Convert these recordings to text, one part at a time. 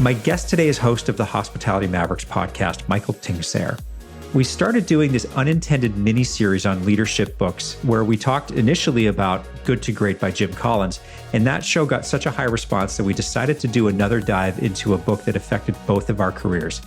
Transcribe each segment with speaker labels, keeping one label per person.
Speaker 1: My guest today is host of the Hospitality Mavericks podcast, Michael Tingsager. We started doing this unintended mini-series on leadership books where we talked initially about Good to Great by Jim Collins, and that show got such a high response that we decided to do another dive into a book that affected both of our careers.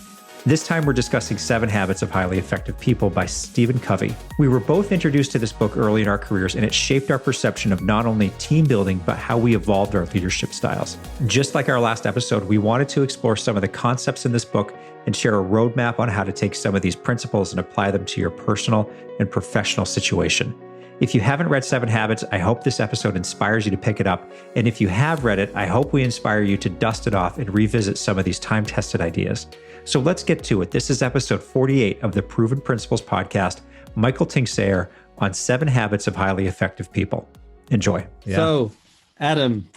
Speaker 1: This time we're discussing 7 Habits of Highly Effective People by Stephen Covey. We were both introduced to this book early in our careers, and it shaped our perception of not only team building, but how we evolved our leadership styles. Just like our last episode, we wanted to explore some of the concepts in this book and share a roadmap on how to take some of these principles and apply them to your personal and professional situation. If you haven't read 7 Habits, I hope this episode inspires you to pick it up. And if you have read it, I hope we inspire you to dust it off and revisit some of these time-tested ideas. So let's get to it. This is episode 48 of the Proven Principles podcast, Michael Tingsager on 7 Habits of Highly Effective People. Enjoy.
Speaker 2: Yeah. So, Adam,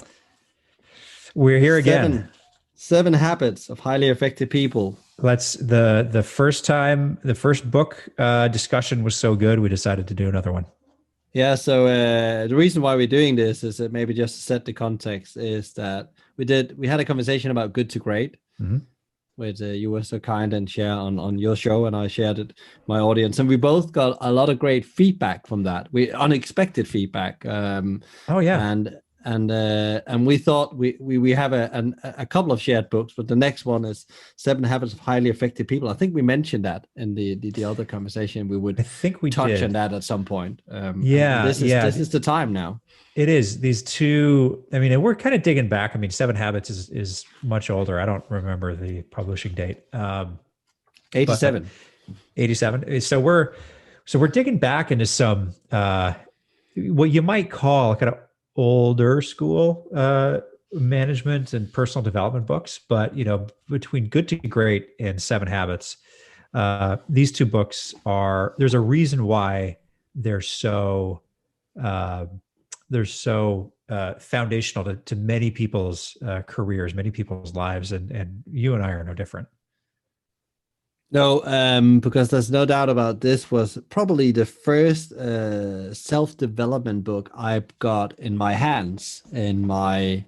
Speaker 1: we're here again.
Speaker 2: 7 Habits of Highly Effective People.
Speaker 1: Let's the first book discussion was so good, we decided to do another one.
Speaker 2: Yeah, so the reason why we're doing this is that maybe just to set the context is that we had a conversation about Good to Great, with you were so kind and share on your show, and I shared it my audience, and we both got a lot of great feedback from that. Unexpected feedback. And we thought we have a couple of shared books, but the next one is 7 Habits of Highly Effective People. I think we mentioned that in the other conversation. We would touch on that at some point. This is the time now.
Speaker 1: It is. These two, I mean, we're kind of digging back. I mean, 7 Habits is much older. I don't remember the publishing date.
Speaker 2: 87.
Speaker 1: 87. So we're digging back into some what you might call kind of older school management and personal development books, but between Good to Great and 7 Habits, these two books there's a reason why they're so foundational to many people's careers, many people's lives, and you and I are no different.
Speaker 2: No, because there's no doubt about this was probably the first self-development book I've got in my hands I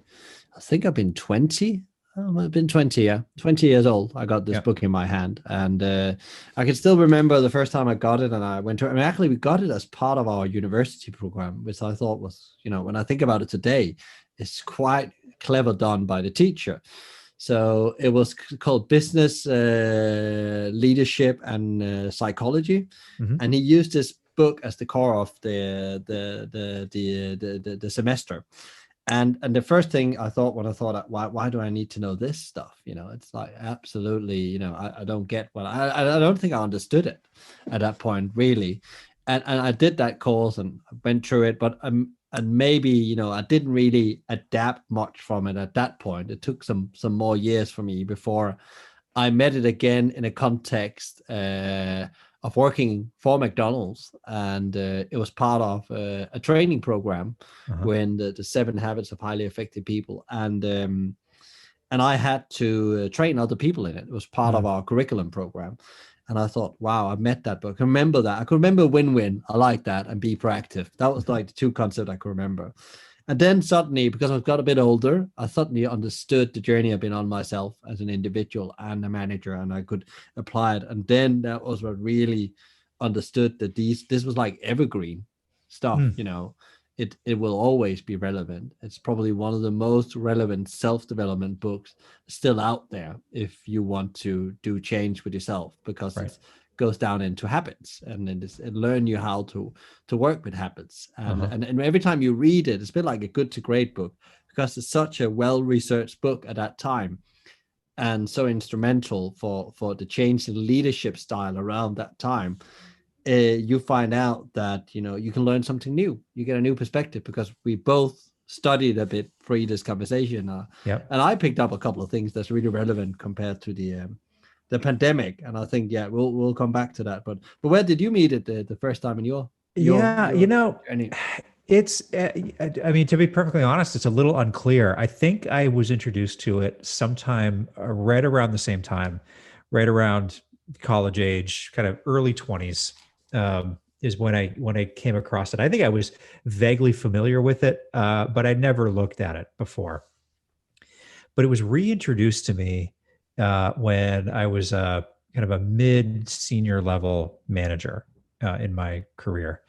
Speaker 2: think I've been 20. I've been 20 years old. I got this book in my hand, and I can still remember the first time I got it, and I went to, actually we got it as part of our university program, which I thought was, when I think about it today, it's quite clever done by the teacher. So it was called Business, Leadership, and Psychology, and he used this book as the core of the semester. And the first thing I thought when I thought, why do I need to know this stuff? It's like absolutely, I don't get I don't think I understood it at that point really, and I did that course and went through it, but and maybe, I didn't really adapt much from it at that point. It took some more years for me before I met it again in a context of working for McDonald's. And it was part of a training program when the 7 Habits of Highly Effective People. And I had to train other people in it. It was part of our curriculum program. And I thought, wow, I met that book. I remember that. I could remember win-win. I like that. And be proactive. That was like the 2 concepts I could remember. And then suddenly, because I got a bit older, I suddenly understood the journey I've been on myself as an individual and a manager, and I could apply it. And then that was what really understood that this was like evergreen stuff, It will always be relevant. It's probably one of the most relevant self-development books still out there if you want to do change with yourself, because it goes down into habits and then it learn you how to work with habits. And every time you read it, it's a bit like a Good to Great book, because it's such a well-researched book at that time and so instrumental for the change in leadership style around that time. You find out that you can learn something new. You get a new perspective, because we both studied a bit pre this conversation, and I picked up a couple of things that's really relevant compared to the pandemic. And I think we'll come back to that. But where did you meet it the first time in your journey?
Speaker 1: It's I mean, to be perfectly honest, it's a little unclear. I think I was introduced to it sometime right around the same time, right around college age, kind of early 20s. Is when I came across it. I think I was vaguely familiar with it, but I never looked at it before. But it was reintroduced to me when I was kind of a mid-senior level manager in my career.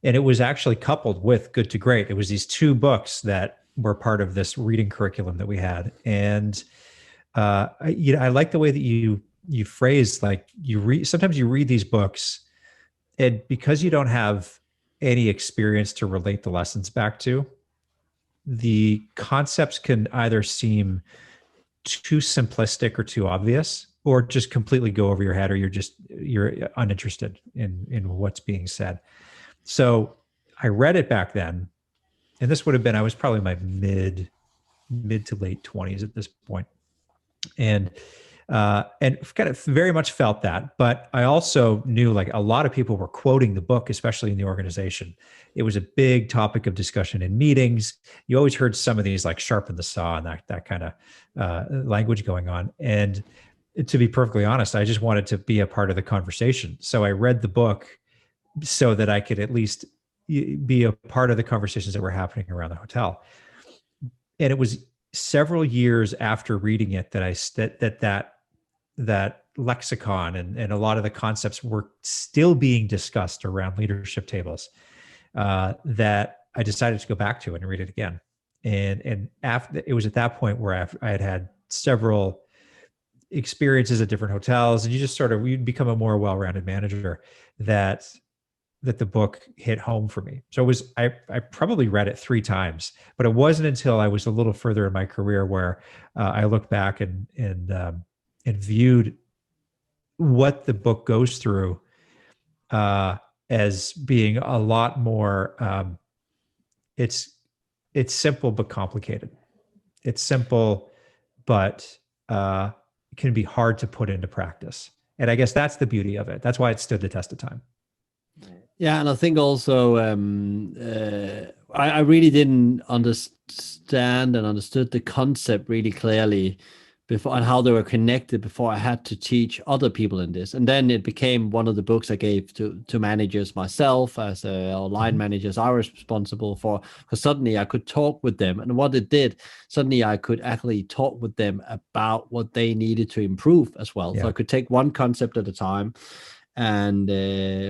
Speaker 1: And it was actually coupled with Good to Great. It was these two books that were part of this reading curriculum that we had. And I like the way that you phrase, like, sometimes you read these books, and because you don't have any experience to relate the lessons back to, the concepts can either seem too simplistic or too obvious, or just completely go over your head, or you're uninterested in what's being said. So I read it back then, and this would have been, I was probably my mid to late 20s at this point. And kind of very much felt that. But I also knew, like, a lot of people were quoting the book, especially in the organization. It was a big topic of discussion in meetings. You always heard some of these, like, sharpen the saw and that kind of language going on. And to be perfectly honest, I just wanted to be a part of the conversation. So I read the book so that I could at least be a part of the conversations that were happening around the hotel. And it was several years after reading it that that lexicon and a lot of the concepts were still being discussed around leadership tables, that I decided to go back to it and read it again. And after, it was at that point where I had several experiences at different hotels, and you'd become a more well-rounded manager, that the book hit home for me. So I probably read it 3 times, but it wasn't until I was a little further in my career where I looked back and viewed what the book goes through as being a lot more. It's simple but complicated. It's simple, but it can be hard to put into practice. And I guess that's the beauty of it. That's why it stood the test of time.
Speaker 2: Yeah, and I think also I really didn't understand and understood the concept really clearly before, and how they were connected, before I had to teach other people in this. And then it became one of the books I gave to managers myself, as line managers I was responsible for, because suddenly I could talk with them. And what it did, suddenly I could actually talk with them about what they needed to improve as well. Yeah. So I could take one concept at a time. And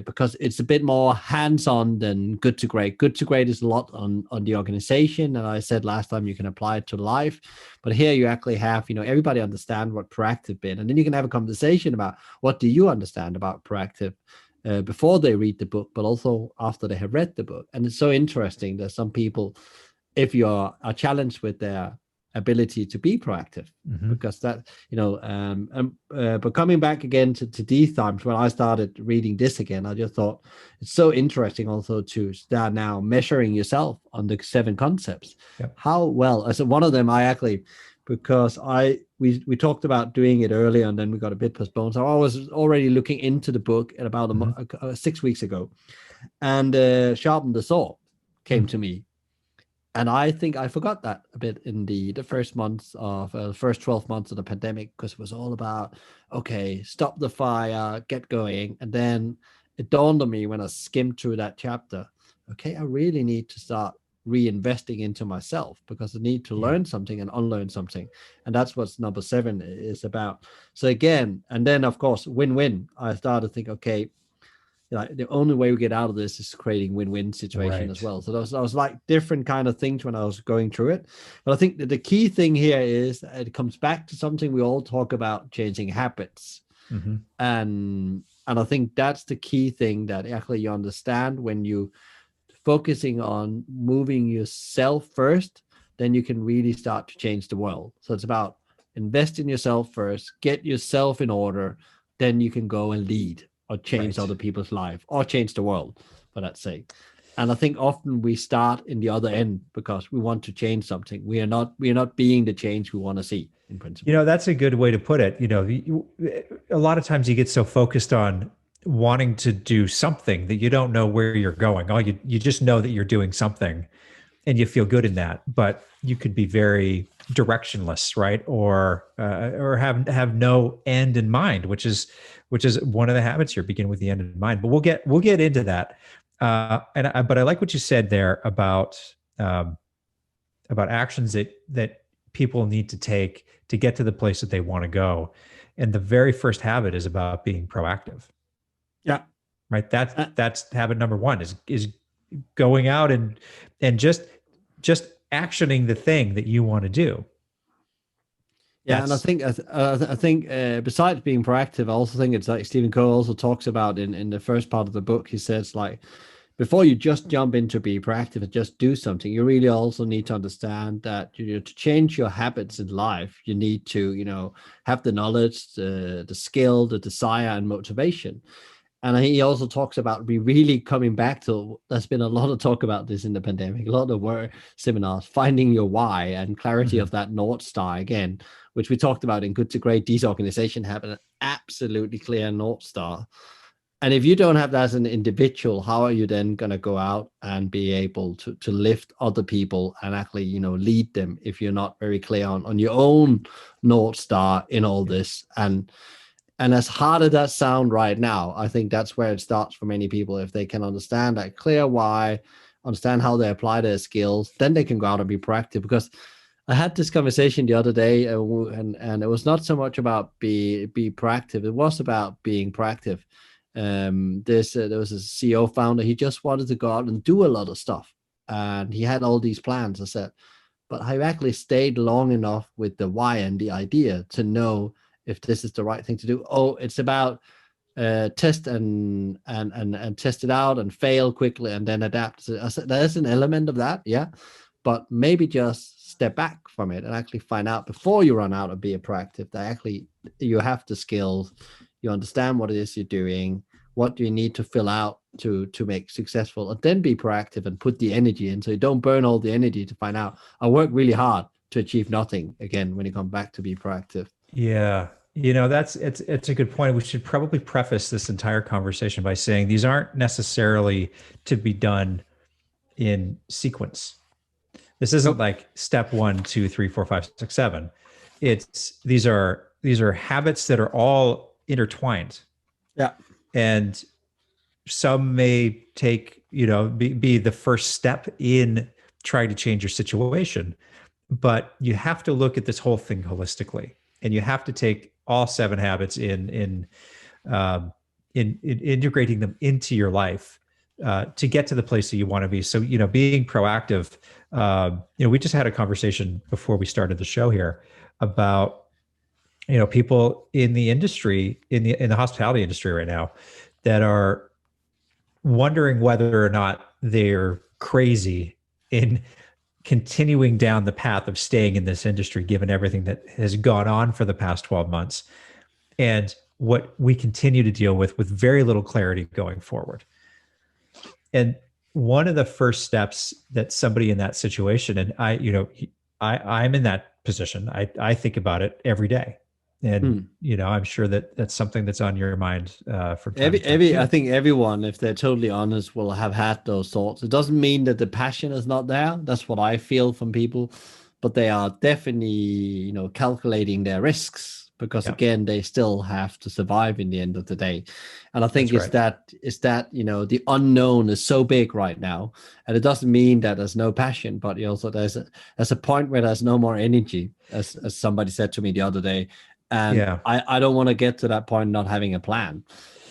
Speaker 2: because it's a bit more hands-on than Good to Great. Good to Great is a lot on the organization, and I said last time you can apply it to life, but here you actually have, everybody understand what proactive been, and then you can have a conversation about what do you understand about proactive before they read the book, but also after they have read the book. And it's so interesting that some people, if you are challenged with their ability to be proactive, because that, but coming back again to these times when I started reading this again, I just thought it's so interesting also to start now measuring yourself on the 7 concepts. Yep. How well, as one of them, I actually, because we talked about doing it earlier and then we got a bit postponed. So I was already looking into the book at about 6 weeks ago, and Sharpen the Saw came to me. And I think I forgot that a bit in the first months of first 12 months of the pandemic, because it was all about, okay, stop the fire, get going. And then it dawned on me when I skimmed through that chapter, okay, I really need to start reinvesting into myself, because I need to learn something and unlearn something. And that's what number 7 is about. So again, and then of course, win-win. I started to think, okay, the only way we get out of this is creating win-win situation as well. So that was like different kind of things when I was going through it. But I think that the key thing here is it comes back to something we all talk about, changing habits. And I think that's the key thing that actually you understand when you focusing on moving yourself first, then you can really start to change the world. So it's about invest in yourself first, get yourself in order, then you can go and lead or change other people's life or change the world, for that sake. And I think often we start in the other end because we want to change something. We are not being the change we want to see, in principle.
Speaker 1: That's a good way to put it. A lot of times you get so focused on wanting to do something that you don't know where you're going. You just know that you're doing something and you feel good in that, but you could be very directionless, right? Or have no end in mind, which is one of the habits here. Begin with the end in mind. But we'll get into that. But I like what you said there about actions that people need to take to get to the place that they want to go. And the very first habit is about being proactive.
Speaker 2: Yeah.
Speaker 1: Right. That's habit number one is going out and just actioning the thing that you want to do.
Speaker 2: Yeah, and I think besides being proactive, I also think it's like Stephen Covey also talks about in the first part of the book. He says, like, before you just jump into be proactive and just do something, you really also need to understand that, you know, to change your habits in life, you need to, you know, have the knowledge, the skill, the desire, and motivation. And he also talks about we really coming back to, there's been a lot of talk about this in the pandemic, a lot of work seminars, finding your why and clarity of that North Star again, which we talked about in Good to Great. These organizations have an absolutely clear North Star. And if you don't have that as an individual, how are you then going to go out and be able to lift other people and actually, you know, lead them if you're not very clear on your own North Star in all this? And as hard as that sound right now, I think that's where it starts for many people. If they can understand that clear why, understand how they apply their skills, then they can go out and be proactive. Because I had this conversation the other day, and it was not so much about be proactive. It was about being proactive. There was a CEO founder. He just wanted to go out and do a lot of stuff, and he had all these plans. I said, but have you actually stayed long enough with the why and the idea to know if this is the right thing to do? Oh, it's about test and test it out and fail quickly and then adapt. So I said, there's an element of that, yeah, but maybe just step back from it and actually find out before you run out and be proactive that actually you have the skills, you understand what it is you're doing, what do you need to fill out to make successful, and then be proactive and put the energy in, so you don't burn all the energy to find out I work really hard to achieve nothing again when you come back to be proactive.
Speaker 1: Yeah. You know, it's a good point. We should probably preface this entire conversation by saying these aren't necessarily to be done in sequence. This isn't like step 1, 2, 3, 4, 5, 6, 7. These are habits that are all intertwined.
Speaker 2: Yeah.
Speaker 1: And some may take, you know, be the first step in trying to change your situation, but you have to look at this whole thing holistically, and you have to take all 7 habits in integrating them into your life to get to the place that you want to be. So, you know, being proactive. You know, we just had a conversation before we started the show here about, you know, people in the industry, in the hospitality industry right now, that are wondering whether or not they're crazy in continuing down the path of staying in this industry, given everything that has gone on for the past 12 months and what we continue to deal with very little clarity going forward. And one of the first steps that somebody in that situation, and I'm in that position. I think about it every day. And, you know, I'm sure that that's something that's on your mind from time to time.
Speaker 2: I think everyone, if they're totally honest, will have had those thoughts. It doesn't mean that the passion is not there. That's what I feel from people, but they are definitely, you know, calculating their risks because again, they still have to survive in the end of the day. And I think it's that, you know, the unknown is so big right now, and it doesn't mean that there's no passion, but also there's a point where there's no more energy, as somebody said to me the other day. And I don't want to get to that point not having a plan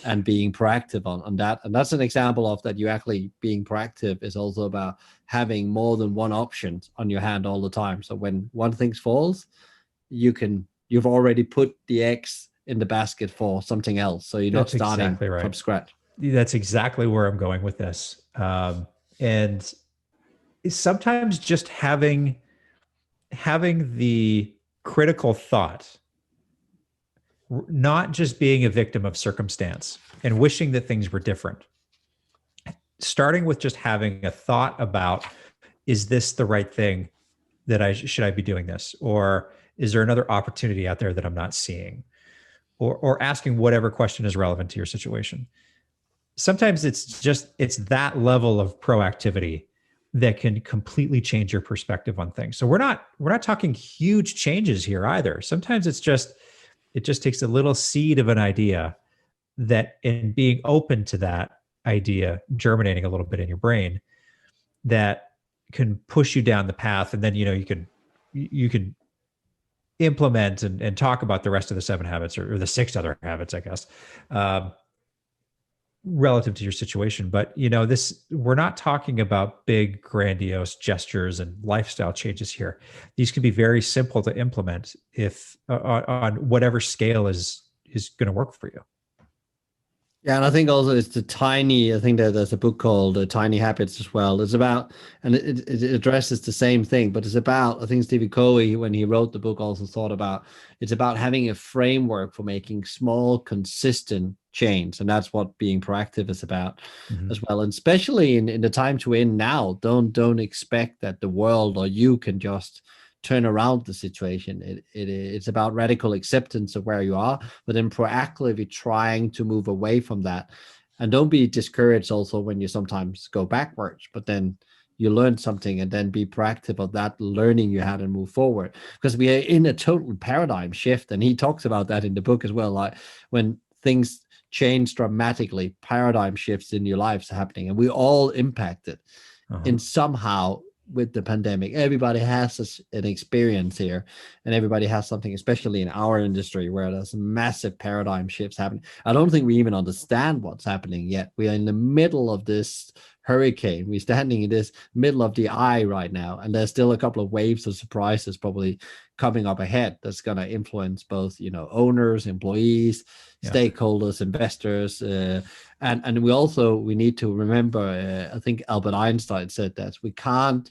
Speaker 2: and being proactive on that. And that's an example of that. You actually being proactive is also about having more than one option on your hand all the time. So when one thing falls, you've already put the eggs in the basket for something else. So you're not starting from scratch.
Speaker 1: That's exactly where I'm going with this. And sometimes just having the critical thought, not just being a victim of circumstance and wishing that things were different. Starting with just having a thought about, is this the right thing that should I be doing this? Or is there another opportunity out there that I'm not seeing? Or asking whatever question is relevant to your situation. Sometimes it's that level of proactivity that can completely change your perspective on things. So we're not talking huge changes here either. Sometimes it just takes a little seed of an idea that, in being open to that idea germinating a little bit in your brain, that can push you down the path. And then, you know, you can implement and talk about the rest of the 7 habits or the 6 other habits, I guess, relative to your situation. But, we're not talking about big, grandiose gestures and lifestyle changes here. These can be very simple to implement if on whatever scale is going to work for you.
Speaker 2: Yeah, and I think also it's I think that there's a book called Tiny Habits as well. It's about, and it addresses the same thing, but it's about, I think Stephen Covey, when he wrote the book, also thought about, it's about having a framework for making small, consistent change. And that's what being proactive is about as well. And especially in the times we're in now, don't expect that the world or you can just turn around the situation. It's about radical acceptance of where you are, but then proactively trying to move away from that. And don't be discouraged also when you sometimes go backwards, but then you learn something and then be proactive of that learning you had and move forward. Because we are in a total paradigm shift. And he talks about that in the book as well. Like when things change dramatically, paradigm shifts in your lives are happening, and we all impacted in somehow with the pandemic. Everybody has an experience here, and everybody has something, especially in our industry where there's massive paradigm shifts happening. I don't think we even understand what's happening yet. We are in the middle of this hurricane. We're standing in this middle of the eye right now, and there's still a couple of waves of surprises probably coming up ahead that's going to influence both, owners, employees, stakeholders, investors, and we need to remember, I think Albert Einstein said that we can't,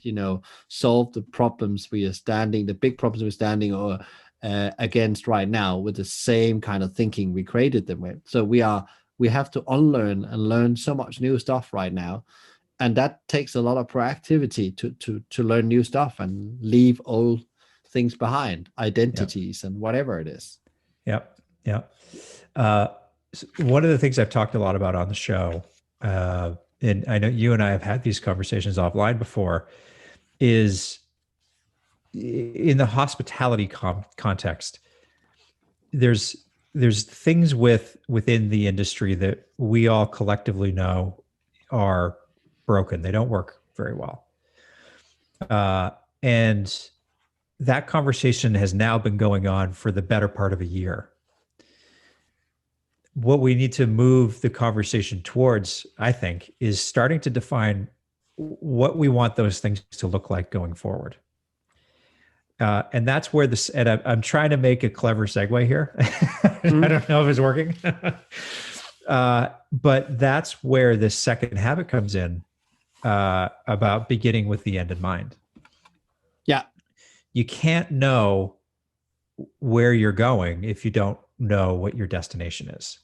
Speaker 2: solve the problems the big problems we're standing against right now with the same kind of thinking we created them with. So we have to unlearn and learn so much new stuff right now. And that takes a lot of proactivity to learn new stuff and leave old things behind, identities and whatever it is.
Speaker 1: Yep. Yep. One of the things I've talked a lot about on the show, and I know you and I have had these conversations offline before, is in the hospitality context. There's things within the industry that we all collectively know are broken. They don't work very well. And that conversation has now been going on for the better part of a year. What we need to move the conversation towards, I think, is starting to define what we want those things to look like going forward. And that's where and I'm trying to make a clever segue here. I don't know if it's working. But that's where this second habit comes in, about beginning with the end in mind.
Speaker 2: Yeah.
Speaker 1: You can't know where you're going if you don't know what your destination is.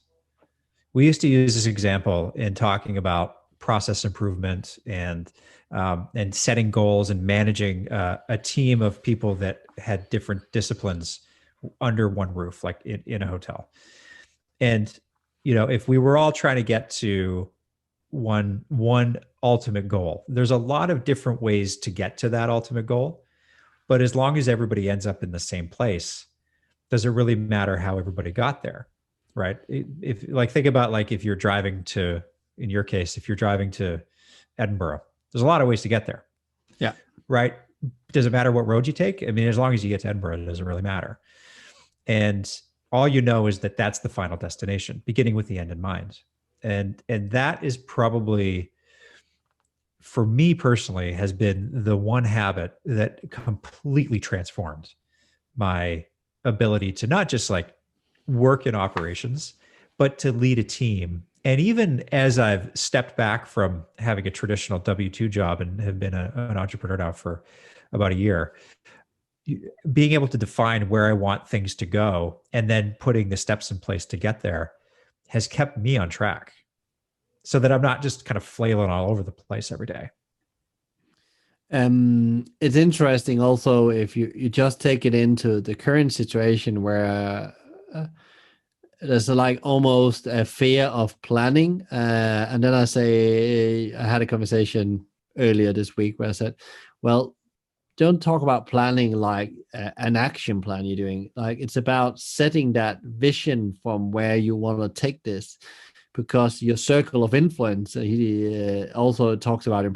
Speaker 1: We used to use this example in talking about process improvement and setting goals and managing a team of people that had different disciplines under one roof, like in a hotel. And, if we were all trying to get to one ultimate goal, there's a lot of different ways to get to that ultimate goal. But as long as everybody ends up in the same place, does it really matter how everybody got there? Right? Think about if you're driving to, in your case, if you're driving to Edinburgh, there's a lot of ways to get there.
Speaker 2: Yeah.
Speaker 1: Right. Does it matter what road you take? I mean, as long as you get to Edinburgh, it doesn't really matter. And all you know is that that's the final destination, beginning with the end in mind. And that is probably, for me personally, has been the one habit that completely transformed my ability to not just work in operations, but to lead a team. And even as I've stepped back from having a traditional W-2 job and have been an entrepreneur now for about a year, being able to define where I want things to go and then putting the steps in place to get there has kept me on track, so that I'm not just kind of flailing all over the place every day.
Speaker 2: It's interesting also if you just take it into the current situation where there's almost a fear of planning. And then I had a conversation earlier this week where I said, well, don't talk about planning like an action plan you're doing. It's about setting that vision from where you want to take this, because your circle of influence, he also talks about in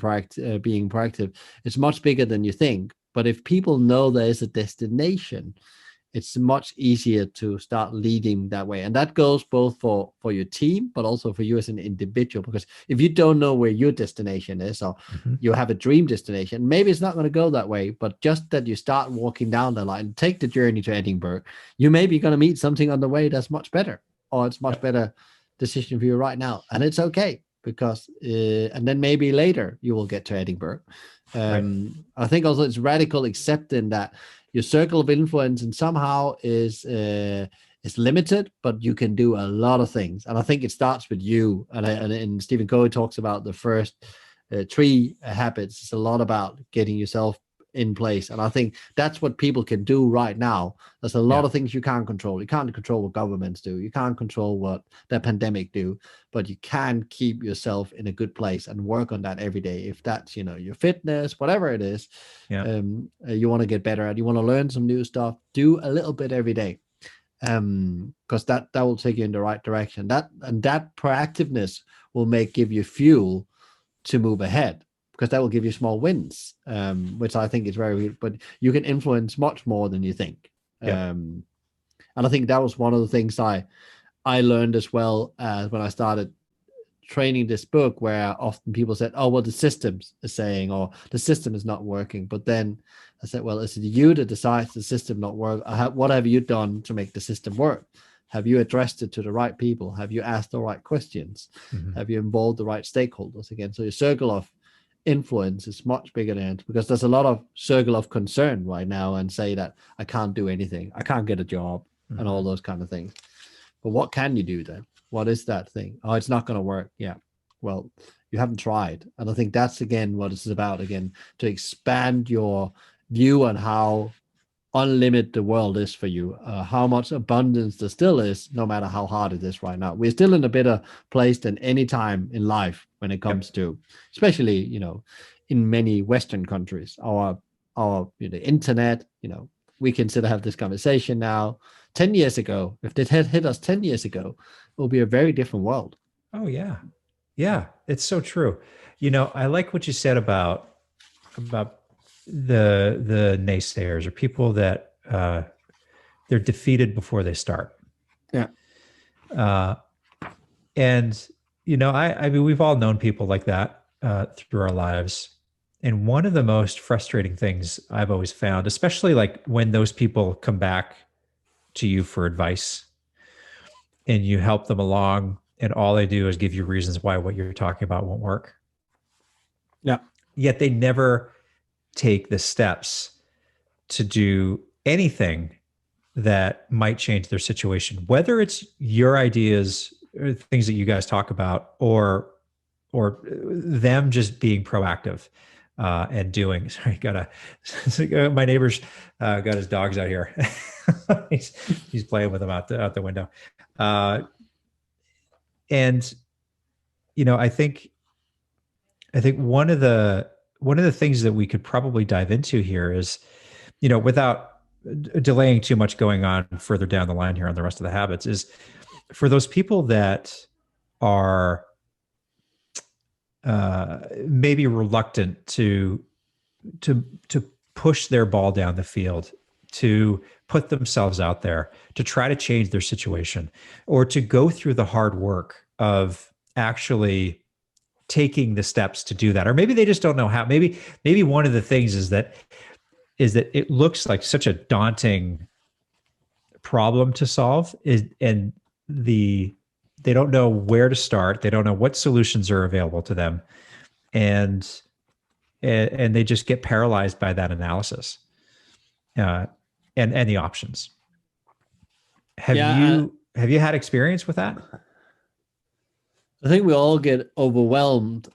Speaker 2: being proactive, it's much bigger than you think. But if people know there is a destination, it's much easier to start leading that way. And that goes both for your team, but also for you as an individual, because if you don't know where your destination is, or you have a dream destination, maybe it's not going to go that way, but just that you start walking down the line, take the journey to Edinburgh, you may be going to meet something on the way that's much better, or it's much better decision for you right now. And it's okay, because and then maybe later you will get to Edinburgh. I think also it's radical accepting that your circle of influence and somehow is limited, but you can do a lot of things. And I think it starts with you. And Stephen Covey talks about the first 3 habits. It's a lot about getting yourself in place. And I think that's what people can do right now. There's a lot of things you can't control. You can't control what governments do. You can't control what the pandemic do, but you can keep yourself in a good place and work on that every day. If that's, your fitness, whatever it is, you want to get better at, you want to learn some new stuff, do a little bit every day. Because that will take you in the right direction. That proactiveness will give you fuel to move ahead, because that will give you small wins, which I think is very, but you can influence much more than you think. And I think that was one of the things I learned as well as when I started training this book, where often people said, oh, well, the system is saying, or the system is not working. But then I said, well, is it you that decides the system not work? What have you done to make the system work? Have you addressed it to the right people? Have you asked the right questions? Have you involved the right stakeholders? Again, so your circle of influence is much bigger than, because there's a lot of circle of concern right now, and say that I can't do anything, I can't get a job, and all those kind of things. But what can you do then? What is that thing? Oh, it's not going to work. Yeah, well, you haven't tried. And I think that's again what it's about, again, to expand your view on how unlimited the world is for you, how much abundance there still is, no matter how hard it is right now. We're still in a better place than any time in life when it comes to, especially, in many Western countries, our the internet, we can still have this conversation now. 10 years ago, if it had hit us 10 years ago, it will be a very different world.
Speaker 1: Oh yeah. Yeah. It's so true. I like what you said about the naysayers, or people that they're defeated before they start.
Speaker 2: Yeah.
Speaker 1: And I mean, we've all known people like that through our lives. And one of the most frustrating things I've always found, especially like when those people come back to you for advice and you help them along, and all they do is give you reasons why what you're talking about won't work.
Speaker 2: Yeah.
Speaker 1: Yet they never take the steps to do anything that might change their situation, whether it's your ideas or things that you guys talk about, or them just being proactive and doing. Sorry, my neighbor's got his dogs out here. he's playing with them out the window. And I think one of the things that we could probably dive into here is, without delaying too much going on further down the line here on the rest of the habits, is for those people that are maybe reluctant to push their ball down the field, to put themselves out there, to try to change their situation, or to go through the hard work of actually taking the steps to do that. Or maybe they just don't know how. Maybe one of the things is that it looks like such a daunting problem to solve, and they don't know where to start. They don't know what solutions are available to them. And they just get paralyzed by that analysis and the options. Have you had experience with that?
Speaker 2: I think we all get overwhelmed.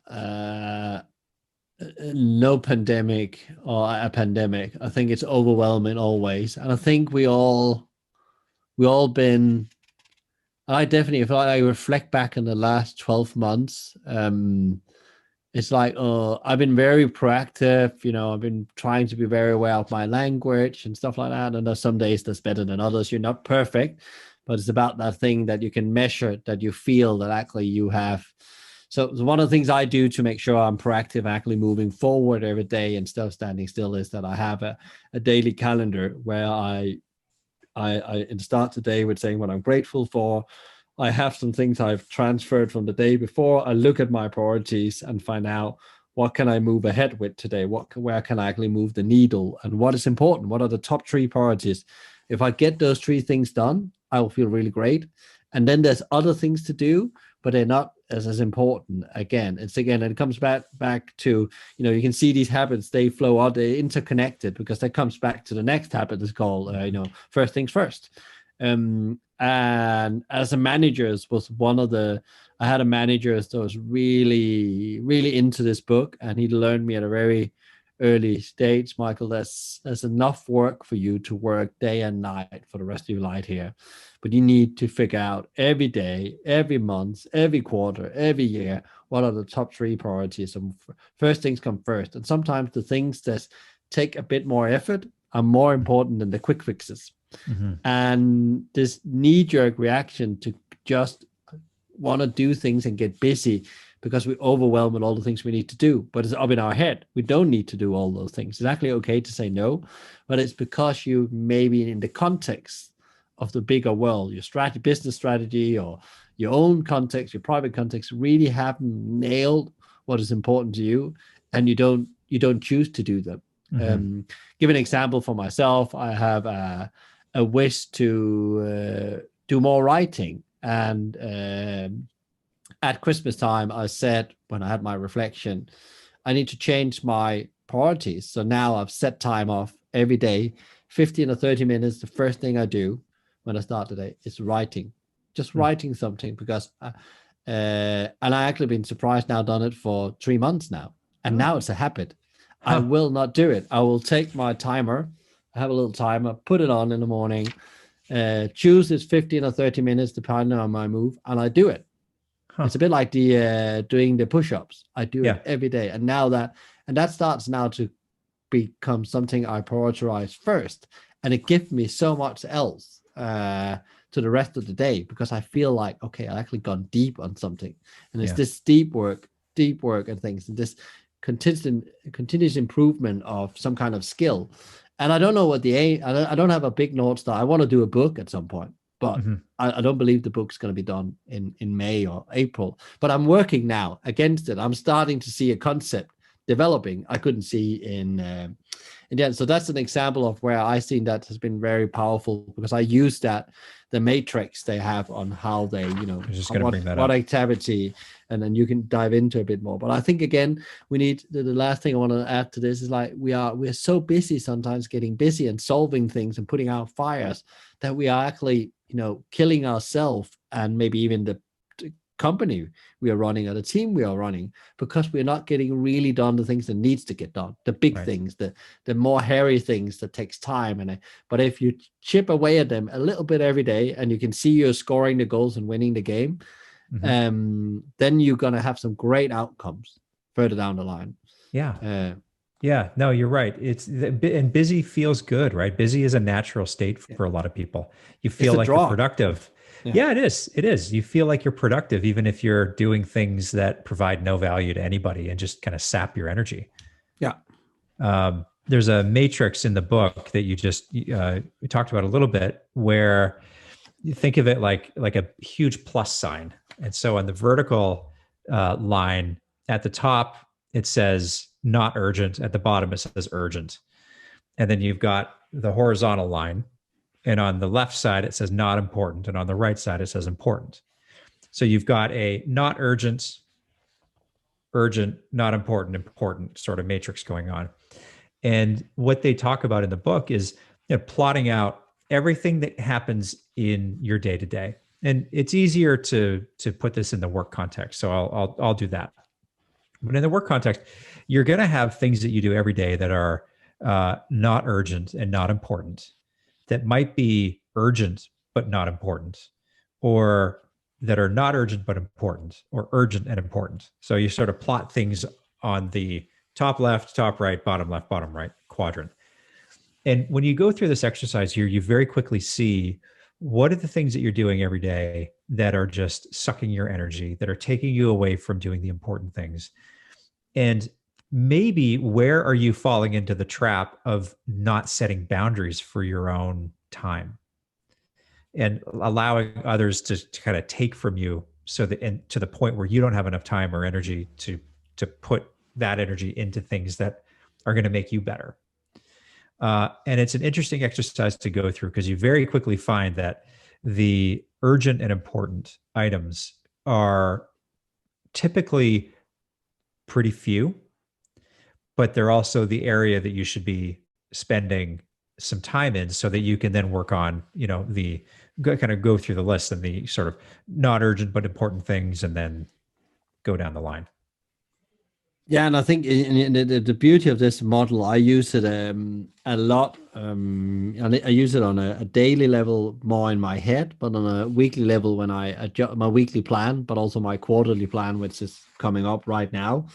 Speaker 2: No pandemic or a pandemic. I think it's overwhelming always. And I think we all been, I definitely, if I reflect back in the last 12 months, it's like, I've been very proactive. I've been trying to be very aware of my language and stuff like that. And there's some days that's better than others. You're not perfect, but it's about that thing that you can measure, that you feel that actually you have. So one of the things I do to make sure I'm proactive, actually moving forward every day instead of standing still, is that I have a daily calendar where I I start the day with saying what I'm grateful for. I have some things I've transferred from the day before. I look at my priorities and find out what can I move ahead with today? Where can I actually move the needle? And what is important? What are the top 3 priorities? If I get those 3 things done, I will feel really great. And then there's other things to do, but they're not as important. Again, it comes back to, you can see these habits, they flow out, they're interconnected, because that comes back to the next habit that's called, first things first. And as a manager, was one of I had a manager that was really, really into this book, and he learned me at a very early stage, Michael, there's enough work for you to work day and night for the rest of your life here. But you need to figure out every day, every month, every quarter, every year, what are the top 3 priorities. And first things come first. And sometimes the things that take a bit more effort are more important than the quick fixes. Mm-hmm. And this knee-jerk reaction to just want to do things and get busy because we're overwhelmed with all the things we need to do, but it's up in our head. We don't need to do all those things. It's actually okay to say no, but it's because you maybe in the context of the bigger world, your strategy, business strategy, or your own context, your private context, really haven't nailed what is important to you, and you don't choose to do them. Mm-hmm. Give an example for myself. I have a wish to do more writing, and at Christmas time, I said, when I had my reflection, I need to change my priorities. So now I've set time off every day, 15 or 30 minutes. The first thing I do when I start the day is writing, just writing something, because, and I actually been surprised now, done it for 3 months now. And now it's a habit. I will not do it. I will take my timer. I have a little timer, put it on in the morning, choose it's 15 or 30 minutes, depending on my move, and I do it. It's a bit like doing the push-ups. I do it every day. And now that starts now to become something I prioritize first. And it gives me so much else to the rest of the day, because I feel like, okay, I've actually gone deep on something. And it's this deep work and things, and this continuous improvement of some kind of skill. And I don't know what the aim, I don't have a big North Star. I want to do a book at some point, but I don't believe the book's going to be done in May or April. But I'm working now against it. I'm starting to see a concept developing I couldn't see in the end. So that's an example of where I seen that has been very powerful, because I use the matrix they have on how they, what activity, and then you can dive into a bit more. But I think, again, we need the last thing I want to add to this is, like, we're so busy sometimes getting busy and solving things and putting out fires that we are actually, killing ourselves, and maybe even the company we are running or the team we are running, because we're not getting really done the things that needs to get done, the big things, the more hairy things that takes time. But if you chip away at them a little bit every day, and you can see you're scoring the goals and winning the game, then you're going to have some great outcomes further down the line.
Speaker 1: Yeah, no, you're right. And busy feels good, right? Busy is a natural state for a lot of people. You feel like you're productive. Yeah, it is. It is. You feel like you're productive, even if you're doing things that provide no value to anybody and just kind of sap your energy.
Speaker 2: Yeah.
Speaker 1: There's a matrix in the book that you just we talked about a little bit, where you think of it like a huge plus sign. And so on the vertical line at the top, it says not urgent. At the bottom, it says urgent. And then you've got the horizontal line. And on the left side, it says not important. And on the right side, it says important. So you've got a not urgent, urgent, not important, important sort of matrix going on. And what they talk about in the book is plotting out everything that happens in your day to day. And it's easier to put this in the work context. So I'll do that. But in the work context, you're going to have things that you do every day that are not urgent and not important, that might be urgent but not important, or that are not urgent but important, or urgent and important. So you sort of plot things on the top left, top right, bottom left, bottom right quadrant. And when you go through this exercise here, you very quickly see what are the things that you're doing every day that are just sucking your energy, that are taking you away from doing the important things. And maybe where are you falling into the trap of not setting boundaries for your own time? and allowing others to kind of take from you, so that, and to the point where you don't have enough time or energy to put that energy into things that are going to make you better. And it's an interesting exercise to go through, because you very quickly find that the urgent and important items are typically pretty few, but they're also the area that you should be spending some time in, so that you can then work on, the kind of go through the list and the sort of not urgent but important things, and then go down the line.
Speaker 2: Yeah, and I think in the beauty of this model, I use it a lot. And I use it on a daily level more in my head, but on a weekly level when I adjust my weekly plan, but also my quarterly plan, which is coming up right now.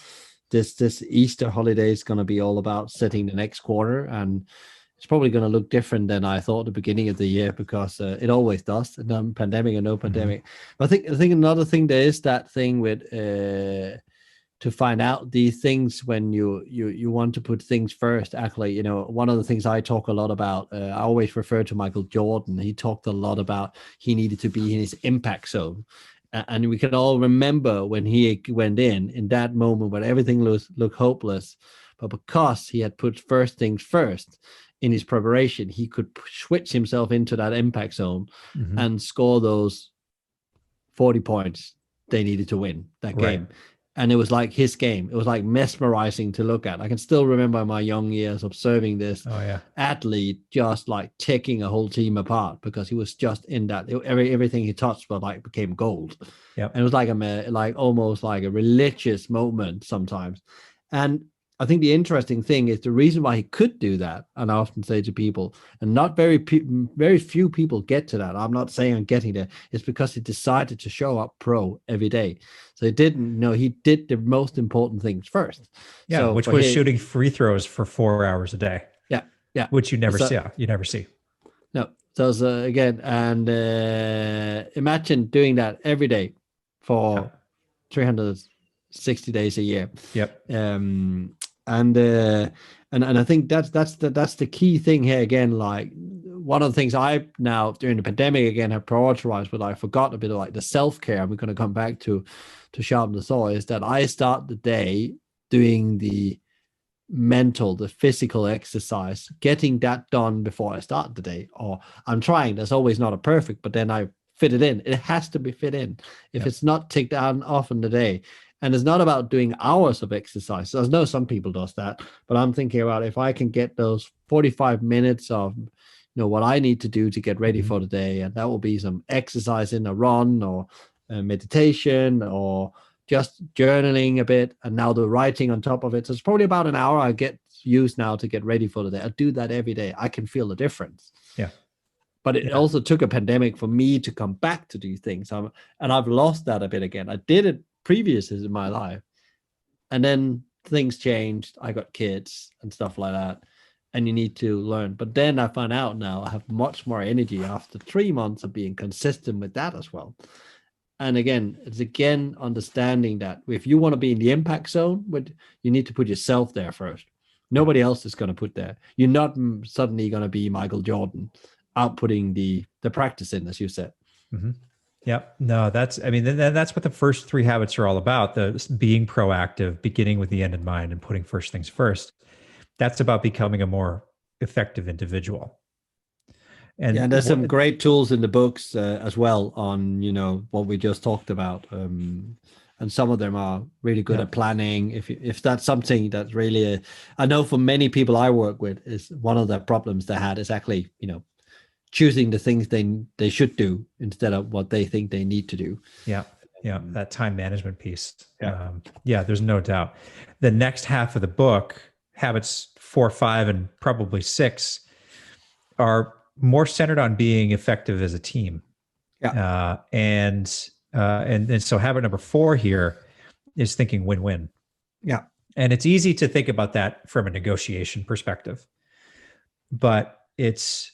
Speaker 2: This Easter holiday is going to be all about setting the next quarter, and it's probably going to look different than I thought at the beginning of the year, because it always does, pandemic or no pandemic. But I think another thing, there is that thing with to find out these things when you want to put things first. Actually, one of the things I talk a lot about, I always refer to Michael Jordan. He talked a lot about he needed to be in his impact zone. And we can all remember when he went in that moment when everything looked hopeless, but because he had put first things first in his preparation, he could switch himself into that impact zone and score those 40 points they needed to win that game. And it was like his game. It was like mesmerizing to look at. I can still remember my young years observing this athlete just like taking a whole team apart, because he was just in that. Everything he touched became gold. And it was like almost like a religious moment sometimes. And I think the interesting thing is the reason why he could do that, and I often say to people, and not very few people get to that. I'm not saying I'm getting there. It's because he decided to show up pro every day. So he did the most important things first.
Speaker 1: Yeah,
Speaker 2: so
Speaker 1: which was shooting free throws for 4 hours a day.
Speaker 2: Yeah,
Speaker 1: which you never see. You never see.
Speaker 2: No. So again, and imagine doing that every day for 360 days a year. And I think that's the key thing here. Again, like one of the things I now during the pandemic again have prioritized, but I forgot a bit of like the self-care, and we're going to come back to sharpen the saw, is that I start the day doing the physical exercise, getting that done before I start the day. Or I'm trying, there's always not a perfect, but then I fit it in. It has to be fit in. If it's not ticked down off in the day. And it's not about doing hours of exercise. I know some people does that, but I'm thinking about if I can get those 45 minutes of, what I need to do to get ready for the day. And that will be some exercise in a run or a meditation or just journaling a bit. And now the writing on top of it. So it's probably about an hour I get used now to get ready for the day. I do that every day. I can feel the difference. But it also took a pandemic for me to come back to these things. And I've lost that a bit again. I did it previously in my life, and then things changed. I got kids and stuff like that, and you need to learn. But then I find out now I have much more energy after 3 months of being consistent with that as well. And again, it's understanding that if you want to be in the impact zone, you need to put yourself there first. Nobody else is going to put there. You're not suddenly going to be Michael Jordan outputting the practice in, as you said.
Speaker 1: Yep. No, that's what the first 3 habits are all about. The being proactive, beginning with the end in mind, and putting first things first. That's about becoming a more effective individual. And
Speaker 2: there's some great tools in the books as well on, what we just talked about. And some of them are really good at planning. If that's something that's really, I know for many people I work with, is one of the problems they had is actually, choosing the things they should do instead of what they think they need to do.
Speaker 1: That time management piece. There's no doubt. The next half of the book, habits 4, 5, and probably 6, are more centered on being effective as a team. And so habit number 4 here is thinking win-win. And it's easy to think about that from a negotiation perspective, but it's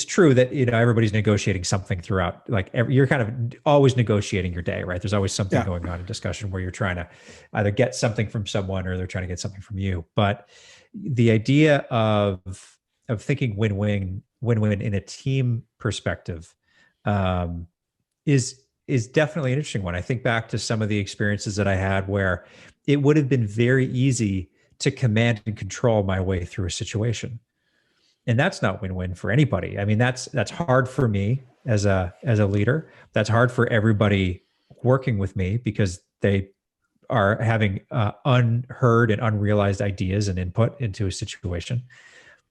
Speaker 1: true that everybody's negotiating something throughout. Like you're kind of always negotiating your day, right? There's always something going on in discussion where you're trying to either get something from someone or they're trying to get something from you. But the idea of thinking win-win in a team perspective, um, is definitely an interesting one. I think back to some of the experiences that I had where it would have been very easy to command and control my way through a situation. And that's not win-win for anybody. I mean, that's hard for me as a leader. That's hard for everybody working with me because they are having unheard and unrealized ideas and input into a situation.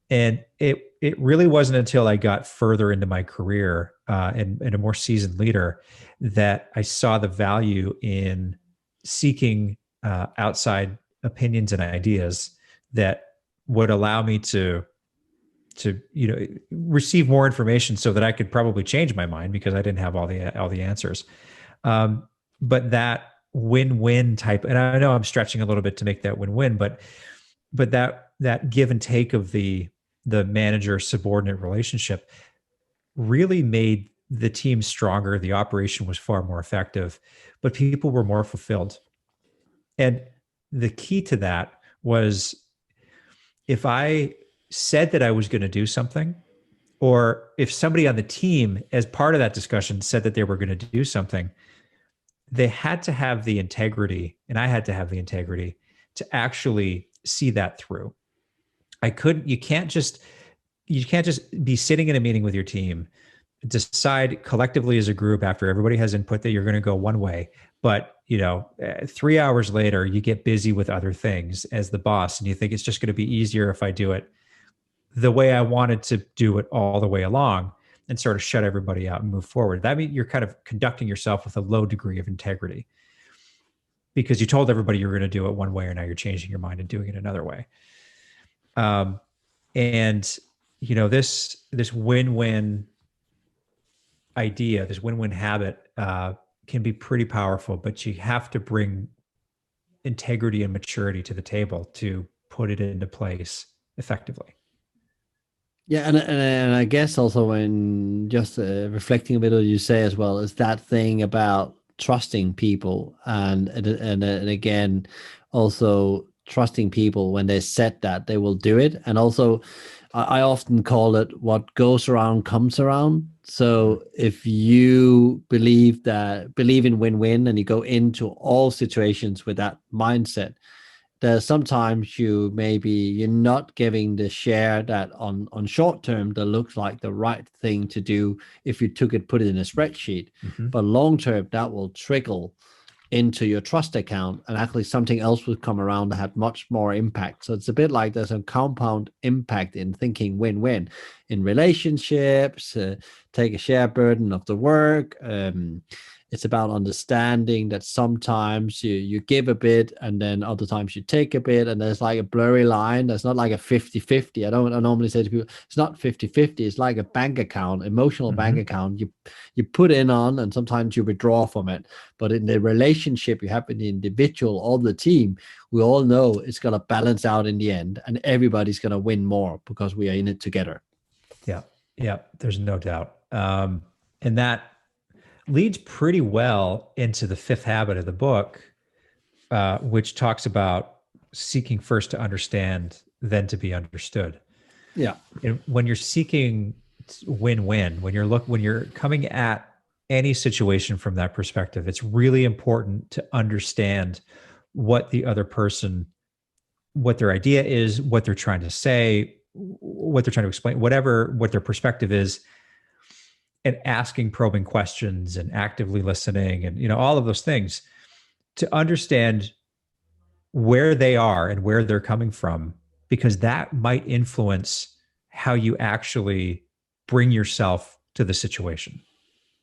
Speaker 1: And it really wasn't until I got further into my career and a more seasoned leader that I saw the value in seeking outside opinions and ideas that would allow me to receive more information so that I could probably change my mind because I didn't have all the answers. But that win-win type, and I know I'm stretching a little bit to make that win-win, but that give and take of the manager subordinate relationship really made the team stronger. The operation was far more effective, but people were more fulfilled. And the key to that was if I said that I was going to do something, or if somebody on the team, as part of that discussion, said that they were going to do something, they had to have the integrity, and I had to have the integrity to actually see that through. You can't just be sitting in a meeting with your team, decide collectively as a group after everybody has input that you're going to go one way, but 3 hours later you get busy with other things as the boss and you think it's just going to be easier if I do it the way I wanted to do it all the way along and sort of shut everybody out and move forward. That means you're kind of conducting yourself with a low degree of integrity because you told everybody you were going to do it one way, and now you're changing your mind and doing it another way. And this win-win idea, this win-win habit can be pretty powerful, but you have to bring integrity and maturity to the table to put it into place effectively.
Speaker 2: Yeah, and I guess also when just reflecting a bit on what you say as well is that thing about trusting people and again also trusting people when they said that they will do it. And also I often call it what goes around comes around. So if you believe in win-win and you go into all situations with that mindset, there's sometimes you're not giving the share that on short term that looks like the right thing to do if you put it in a spreadsheet. Mm-hmm. But long term that will trickle into your trust account, and actually something else will come around that had much more impact. So it's a bit like there's a compound impact in thinking win-win in relationships. Take a share burden of the work. It's about understanding that sometimes you give a bit and then other times you take a bit, and there's like a blurry line. There's not like a 50-50. I normally say to people, it's not 50-50. It's like a bank account, emotional mm-hmm. bank account. You put in on, and sometimes you withdraw from it. But in the relationship you have with the individual or the team, we all know it's going to balance out in the end, and everybody's going to win more because we are in it together.
Speaker 1: Yeah, there's no doubt. And that leads pretty well into the fifth habit of the book, which talks about seeking first to understand, then to be understood.
Speaker 2: Yeah.
Speaker 1: And when you're seeking win-win, when you're coming at any situation from that perspective, it's really important to understand what the other person, what their idea is, what they're trying to say, what they're trying to explain, what their perspective is, and asking probing questions and actively listening and all of those things to understand where they are and where they're coming from, because that might influence how you actually bring yourself to the situation.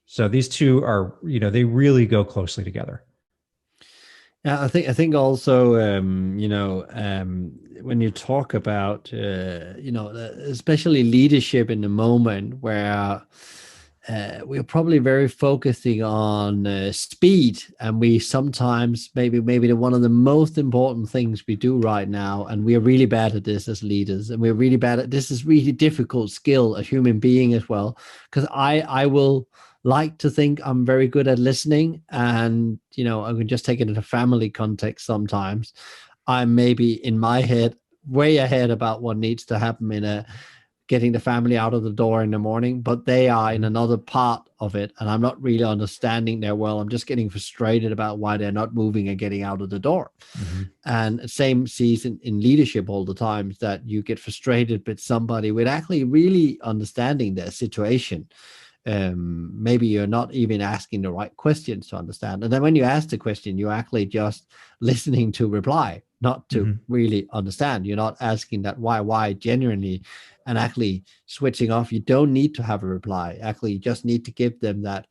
Speaker 1: So these two are, they really go closely together.
Speaker 2: Yeah, I think also, when you talk about, especially leadership in the moment where we're probably very focusing on speed, and we sometimes maybe one of the most important things we do right now, and we're really bad at this as leaders, and we're really bad at this is really difficult skill, a human being as well, because I will like to think I'm very good at listening, and I can just take it in a family context. Sometimes I'm maybe in my head way ahead about what needs to happen in a getting the family out of the door in the morning, but they are in another part of it, and I'm not really understanding their well. I'm just getting frustrated about why they're not moving and getting out of the door.
Speaker 1: Mm-hmm.
Speaker 2: And same season in leadership all the times, that you get frustrated with somebody with actually really understanding their situation. Maybe you're not even asking the right questions to understand, and then when you ask the question, you're actually just listening to reply, not to really understand. You're not asking that why genuinely, and actually switching off. You don't need to have a reply. Actually, you just need to give them that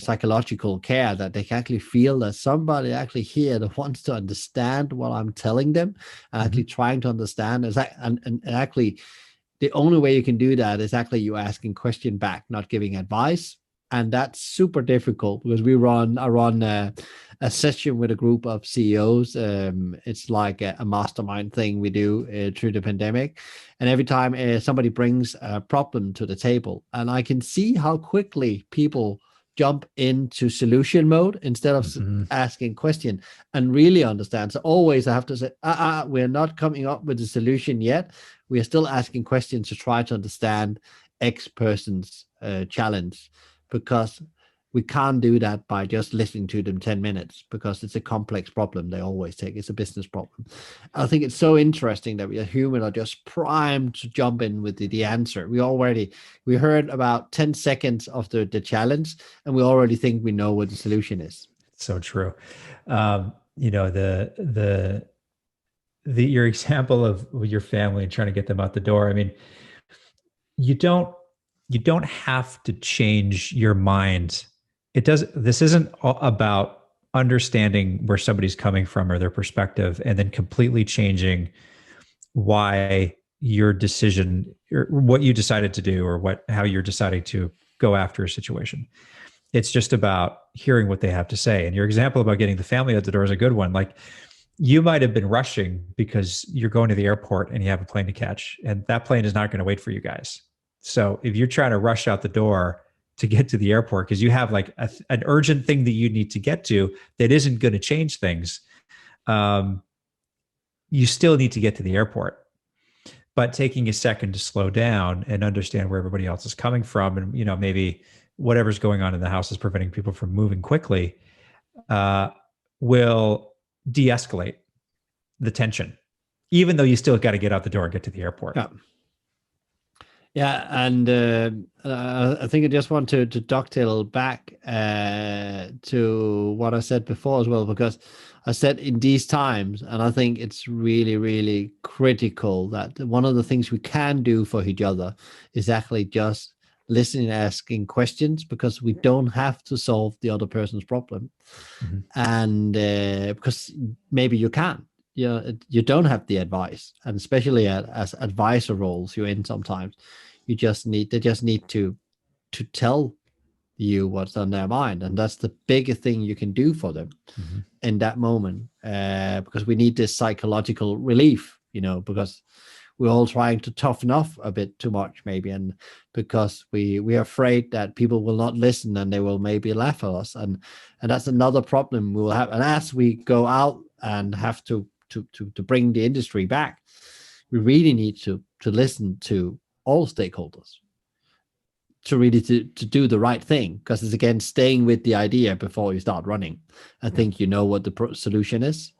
Speaker 2: psychological care, that they can actually feel that somebody actually here that wants to understand what I'm telling them, and actually trying to understand. And actually, the only way you can do that is actually you asking question back, not giving advice. And that's super difficult, because I run a session with a group of CEOs. It's like a mastermind thing we do through the pandemic. And every time somebody brings a problem to the table, and I can see how quickly people jump into solution mode instead of asking question and really understand. So always I have to say, we're not coming up with a solution yet. We are still asking questions to try to understand X person's challenge, because we can't do that by just listening to them 10 minutes, because it's a complex problem they always take. It's a business problem. I think it's so interesting that we as humans are just primed to jump in with the answer. We heard about 10 seconds of the challenge, and we already think we know what the solution is.
Speaker 1: So true. Your example of your family and trying to get them out the door. I mean, you don't have to change your mind. This isn't about understanding where somebody's coming from or their perspective, and then completely changing why your decision, or what you decided to do, or how you're deciding to go after a situation. It's just about hearing what they have to say. And your example about getting the family out the door is a good one. Like, you might have been rushing because you're going to the airport and you have a plane to catch, and that plane is not going to wait for you guys. So if you're trying to rush out the door to get to the airport because you have like an urgent thing that you need to get to that isn't going to change things, you still need to get to the airport. But taking a second to slow down and understand where everybody else is coming from, and maybe whatever's going on in the house is preventing people from moving quickly, will de-escalate the tension, even though you still got to get out the door and get to the airport.
Speaker 2: Yeah, and I think I just want to dovetail back to what I said before as well, because I said in these times, and I think it's really, really critical that one of the things we can do for each other is actually just listening and asking questions, because we don't have to solve the other person's problem. And because maybe you can't. You don't have the advice, and especially as advisor roles you're in, sometimes they just need to tell you what's on their mind, and that's the biggest thing you can do for them in that moment, because we need this psychological relief, because we're all trying to toughen up a bit too much, maybe, and because we're afraid that people will not listen and they will maybe laugh at us, and that's another problem we will have. And as we go out and have to bring the industry back, we really need to listen to all stakeholders to really to do the right thing, because it's again staying with the idea before you start running. I think you know what the solution is.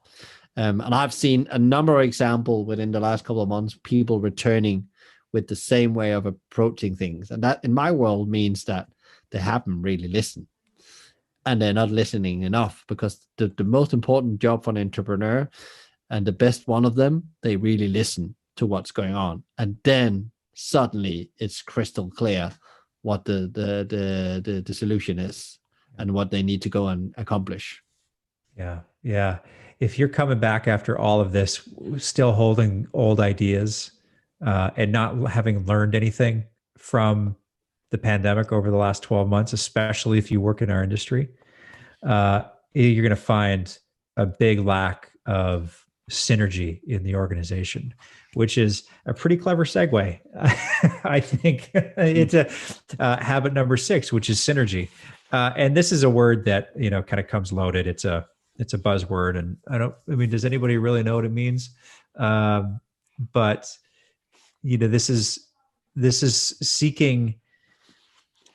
Speaker 2: And I've seen a number of examples within the last couple of months, people returning with the same way of approaching things. And that in my world means that they haven't really listened, and they're not listening enough, because the most important job for an entrepreneur, and the best one of them, they really listen to what's going on. And then suddenly it's crystal clear what the solution is and what they need to go and accomplish.
Speaker 1: Yeah. If you're coming back after all of this, still holding old ideas, and not having learned anything from the pandemic over the last 12 months, especially if you work in our industry, you're going to find a big lack of synergy in the organization, which is a pretty clever segue. I think it's a habit number 6, which is synergy. And this is a word that, kind of comes loaded. It's a buzzword, and does anybody really know what it means? But this is seeking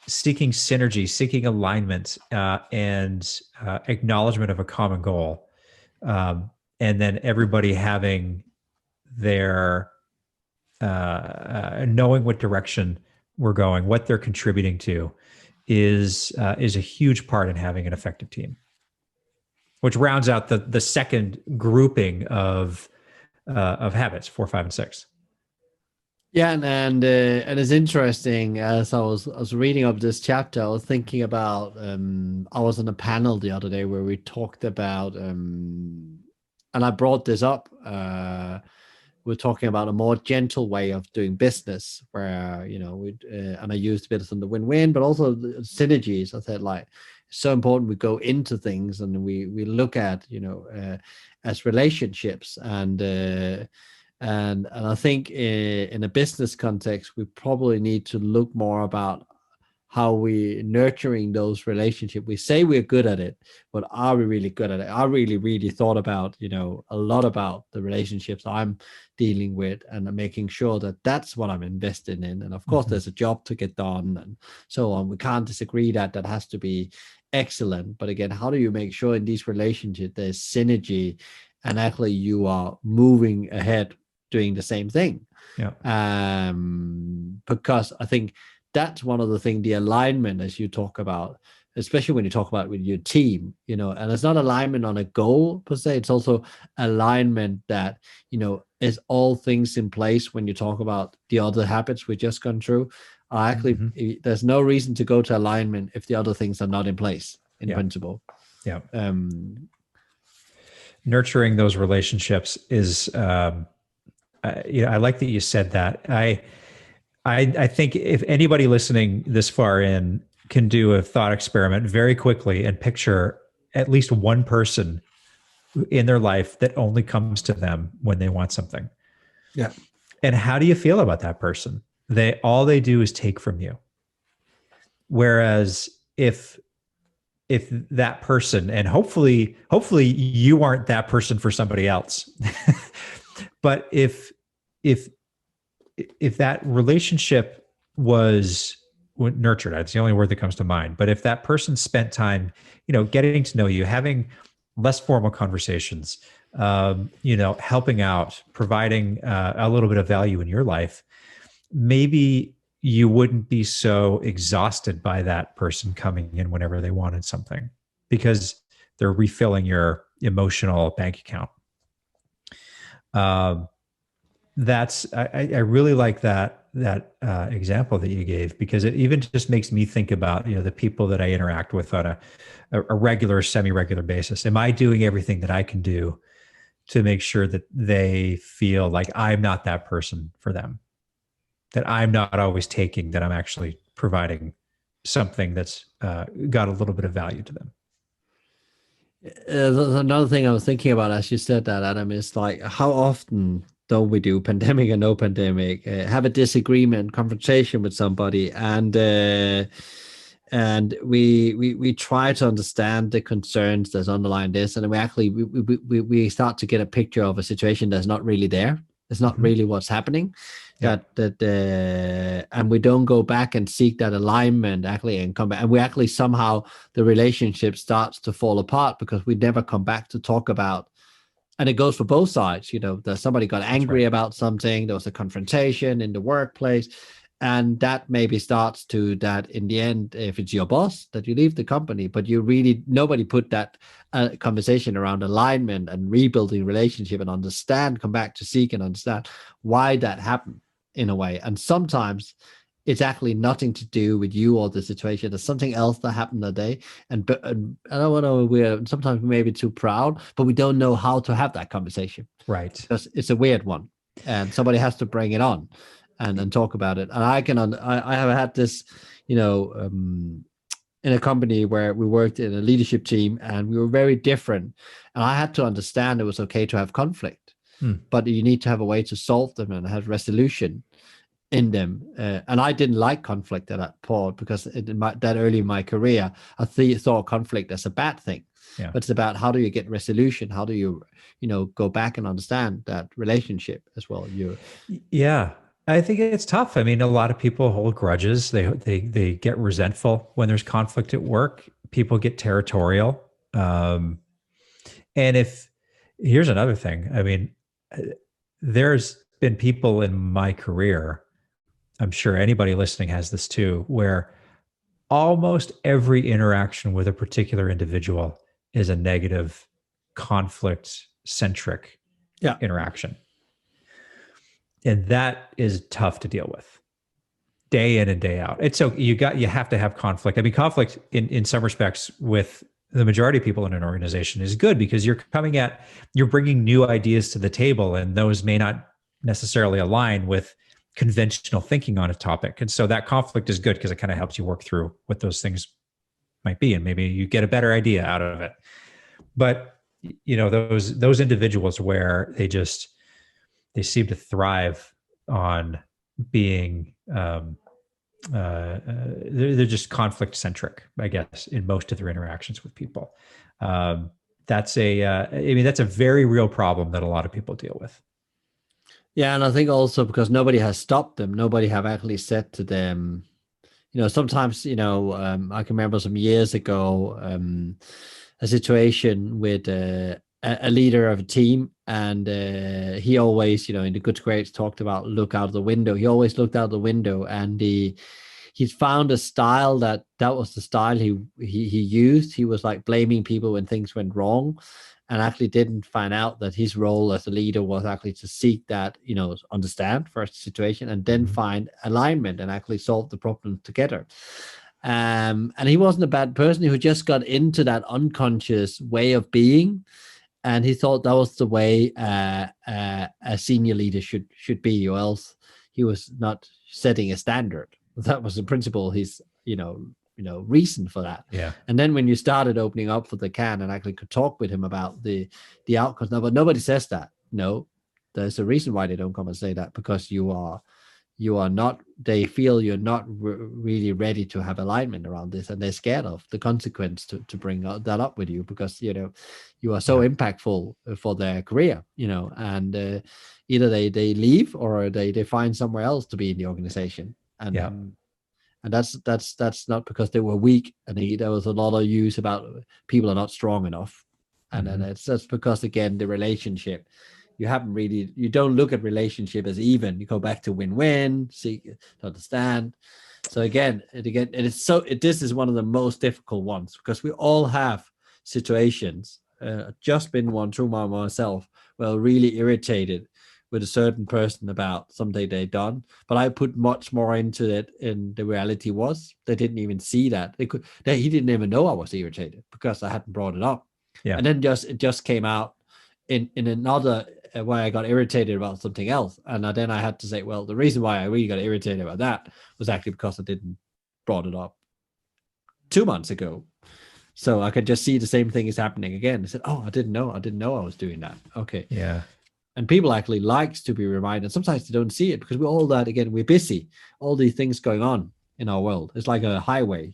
Speaker 1: synergy, seeking alignment, and acknowledgement of a common goal, and then everybody having their knowing what direction we're going, what they're contributing to, is a huge part in having an effective team. Which rounds out the second grouping of habits, 4, 5, and 6.
Speaker 2: Yeah, and it's interesting. As I was reading up this chapter, I was thinking about. I was on a panel the other day where we talked about, and I brought this up. We're talking about a more gentle way of doing business, where we and I used a bit of the win-win, but also the synergies. I said, like, it's so important we go into things and we look at as relationships, and I think in a business context, we probably need to look more about how we nurturing those relationships. We say we're good at it, but are we really good at it? I really thought about, a lot about the relationships I'm dealing with, and making sure that that's what I'm invested in. And of course, there's a job to get done and so on. We can't disagree that has to be excellent. But again, how do you make sure in these relationships there's synergy and actually you are moving ahead doing the same thing?
Speaker 1: Yeah.
Speaker 2: Because I think that's one of the things, the alignment, as you talk about, especially when you talk about with your team, and it's not alignment on a goal per se, it's also alignment that, is all things in place. When you talk about the other habits we just gone through, there's no reason to go to alignment if the other things are not in place in principle.
Speaker 1: Yeah. Nurturing those relationships is, I like that you said that. I think if anybody listening this far in can do a thought experiment very quickly and picture at least one person in their life that only comes to them when they want something.
Speaker 2: Yeah.
Speaker 1: And how do you feel about that person? All they do is take from you. Whereas if that person, and hopefully you aren't that person for somebody else, but if that relationship was nurtured, that's the only word that comes to mind. But if that person spent time, getting to know you, having less formal conversations, helping out, providing a little bit of value in your life, maybe you wouldn't be so exhausted by that person coming in whenever they wanted something, because they're refilling your emotional bank account. I really like that example that you gave, because it even just makes me think about, the people that I interact with on a regular, semi-regular basis. Am I doing everything that I can do to make sure that they feel like I'm not that person for them, that I'm not always taking, that I'm actually providing something that's got a little bit of value to them?
Speaker 2: Another thing I was thinking about as you said that, Adam, is like, how often don't we do, pandemic or no pandemic, have a disagreement, confrontation with somebody, and we try to understand the concerns that's underlying this, and then we start to get a picture of a situation that's not really there. It's not really what's happening. Yeah. And we don't go back and seek that alignment actually and come back, and we actually somehow the relationship starts to fall apart because we never come back to talk about. And it goes for both sides. That somebody got angry about something, there was a confrontation in the workplace, and that maybe starts to that in the end, if it's your boss, that you leave the company, but nobody put that conversation around alignment and rebuilding relationship and come back to seek and understand why that happened in a way. And sometimes it's actually nothing to do with you or the situation. There's something else that happened that day. And I don't know, sometimes we may be too proud, but we don't know how to have that conversation.
Speaker 1: Right.
Speaker 2: Because it's a weird one. And somebody has to bring it on and talk about it. And I have had this, in a company where we worked in a leadership team and we were very different. And I had to understand it was okay to have conflict, but you need to have a way to solve them and have resolution in them. And I didn't like conflict at that point, because that early in my career, I thought conflict as a bad thing. Yeah. But it's about how do you get resolution? How do you, go back and understand that relationship as well?
Speaker 1: Yeah. I think it's tough. I mean, a lot of people hold grudges. They get resentful when there's conflict at work. People get territorial. Um, and if here's another thing, I mean, there's been people in my career, I'm sure anybody listening has this too, where almost every interaction with a particular individual is a negative, conflict centric
Speaker 2: Yeah.
Speaker 1: interaction. And that is tough to deal with day in and day out. It's so you have to have conflict. I mean, conflict in some respects with the majority of people in an organization is good because you're bringing new ideas to the table, and those may not necessarily align with conventional thinking on a topic. And so that conflict is good because it kind of helps you work through what those things might be, and maybe you get a better idea out of it. But those individuals where they seem to thrive on being they're just conflict centric, I guess, in most of their interactions with people. That's a very real problem that a lot of people deal with.
Speaker 2: Yeah, and I think also because nobody has stopped them, nobody have actually said to them, sometimes, I can remember some years ago, a situation with a leader of a team, and he always, in the good grades talked about look out the window. He always looked out the window, and he's found a style that was the style he used. He was like blaming people when things went wrong, and actually didn't find out that his role as a leader was actually to seek that, understand first situation and then find alignment and actually solve the problem together. And he wasn't a bad person. He just got into that unconscious way of being. And he thought that was the way a senior leader should be, or else he was not setting a standard. That was the principle. His, reason for that.
Speaker 1: Yeah.
Speaker 2: And then when you started opening up for the can and actually could talk with him about the outcomes, but nobody says that. No, there's a reason why they don't come and say that, because you are not, they feel you're not really ready to have alignment around this, and they're scared of the consequence to bring that up with you, because you are so impactful for their career, and either they leave or they find somewhere else to be in the organization. And that's not because they were weak, and there was a lot of use about people are not strong enough, and then that's because, again, the relationship, you don't look at relationship as even. You go back to win-win, see, to understand. So again, this is one of the most difficult ones, because we all have situations. Just been one through myself, well, really irritated with a certain person about something they'd done, but I put much more into it, and the reality was they didn't even see that. He didn't even know I was irritated because I hadn't brought it up.
Speaker 1: Yeah.
Speaker 2: And then it just came out in another where I got irritated about something else, and then I had to say, well, the reason why I really got irritated about that was actually because I didn't brought it up 2 months ago. So I could just see the same thing is happening again. I said, oh, I didn't know I was doing that. Okay.
Speaker 1: Yeah.
Speaker 2: And people actually likes to be reminded. Sometimes they don't see it because we're busy. All these things going on in our world. It's like a highway,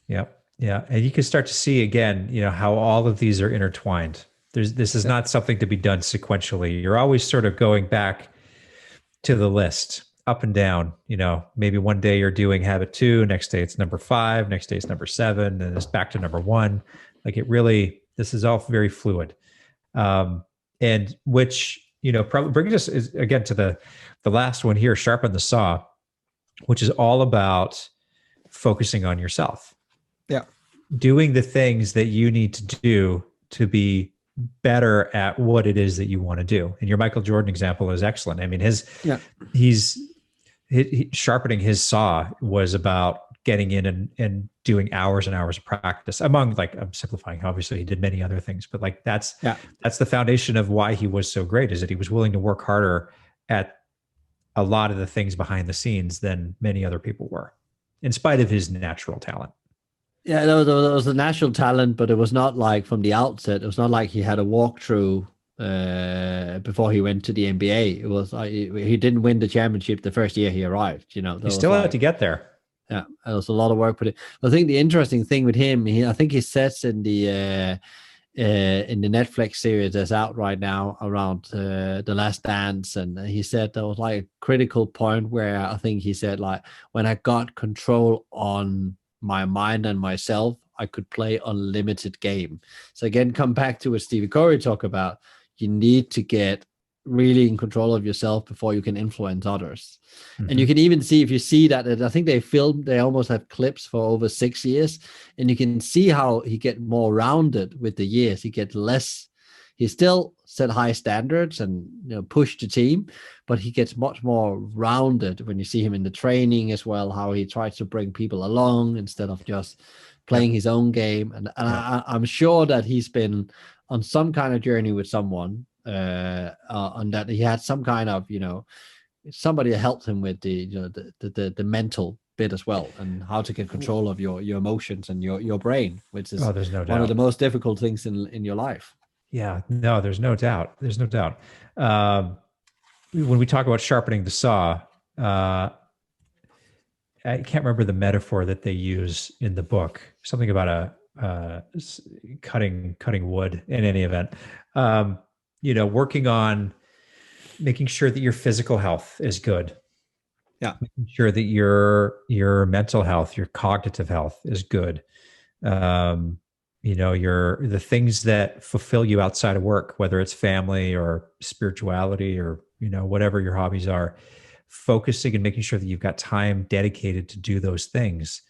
Speaker 1: Yeah. Yeah. And you can start to see again, how all of these are intertwined. This is not something to be done sequentially. You're always sort of going back to the list, up and down. Maybe one day you're doing habit 2, next day it's number 5, next day it's number 7, and it's back to number 1. Like this is all very fluid. And which, probably brings us again to the last one here, Sharpen the Saw, which is all about focusing on yourself.
Speaker 2: Yeah. Doing
Speaker 1: the things that you need to do to be better at what it is that you want to do. And your Michael Jordan example is excellent. I mean, he's sharpening his saw was about getting in and doing hours and hours of practice, among, like, I'm simplifying, obviously he did many other things, but like that's the foundation of why he was so great, is that he was willing to work harder at a lot of the things behind the scenes than many other people were, in spite of his natural talent. Yeah,
Speaker 2: there was a natural talent, but it was not like from the outset. It was not like he had a walkthrough before he went to the NBA. It was he didn't win the championship the first year he arrived. He
Speaker 1: still had to get there.
Speaker 2: Yeah, it was a lot of work. But I think the interesting thing with him, I think he says in the in the Netflix series that's out right now around The Last Dance. And he said there was like a critical point where I think he said, like, when I got control on my mind and myself, I could play unlimited game. So again, come back to what Stephen Covey talked about. You need to get really in control of yourself before you can influence others. And you can even see, if you see that, I think they almost have clips for over 6 years, and you can see how he get more rounded with the years. He gets less, he still set high standards and, you know, push the team, but he gets much more rounded when you see him in the training as well, how he tries to bring people along instead of just playing his own game. And I'm sure that he's been on some kind of journey with someone, on that he had some kind of, you know, somebody helped him with the, you know, the mental bit as well, and how to get control of your emotions and your brain, which is
Speaker 1: there's no doubt
Speaker 2: one of the most difficult things in your life.
Speaker 1: Yeah, no, there's no doubt. There's no doubt. When we talk about sharpening the saw, I can't remember the metaphor that they use in the book. Something about cutting wood. In any event, you know, working on making sure that your physical health is good.
Speaker 2: Yeah,
Speaker 1: making sure that your mental health, your cognitive health is good. You know, the things that fulfill you outside of work, whether it's family or spirituality or, you know, whatever your hobbies are, focusing and making sure that you've got time dedicated to do those things.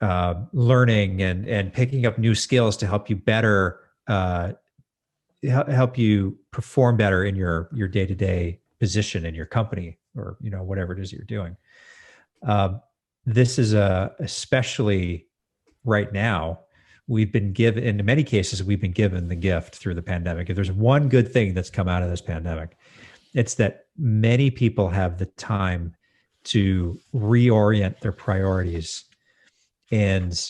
Speaker 1: Learning and picking up new skills to help you better, help you perform better in your day-to-day position in your company, or, you know, whatever it is you're doing. This is especially right now, we've been given, in many cases, we've been given the gift through the pandemic. If there's one good thing that's come out of this pandemic, it's that many people have the time to reorient their priorities and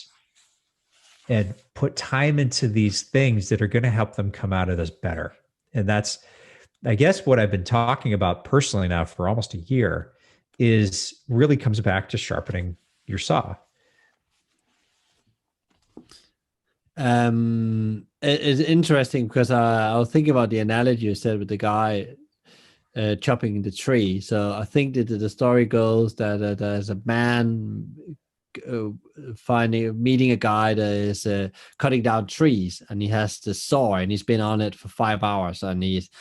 Speaker 1: put time into these things that are going to help them come out of this better. And that's, I guess, what I've been talking about personally now for almost a year, is really comes back to sharpening your saw.
Speaker 2: It's interesting because I was thinking about the analogy you said with the guy chopping the tree. So I think that the story goes that there's a man meeting a guy that is cutting down trees, and he has the saw, and he's been on it for 5 hours, and he's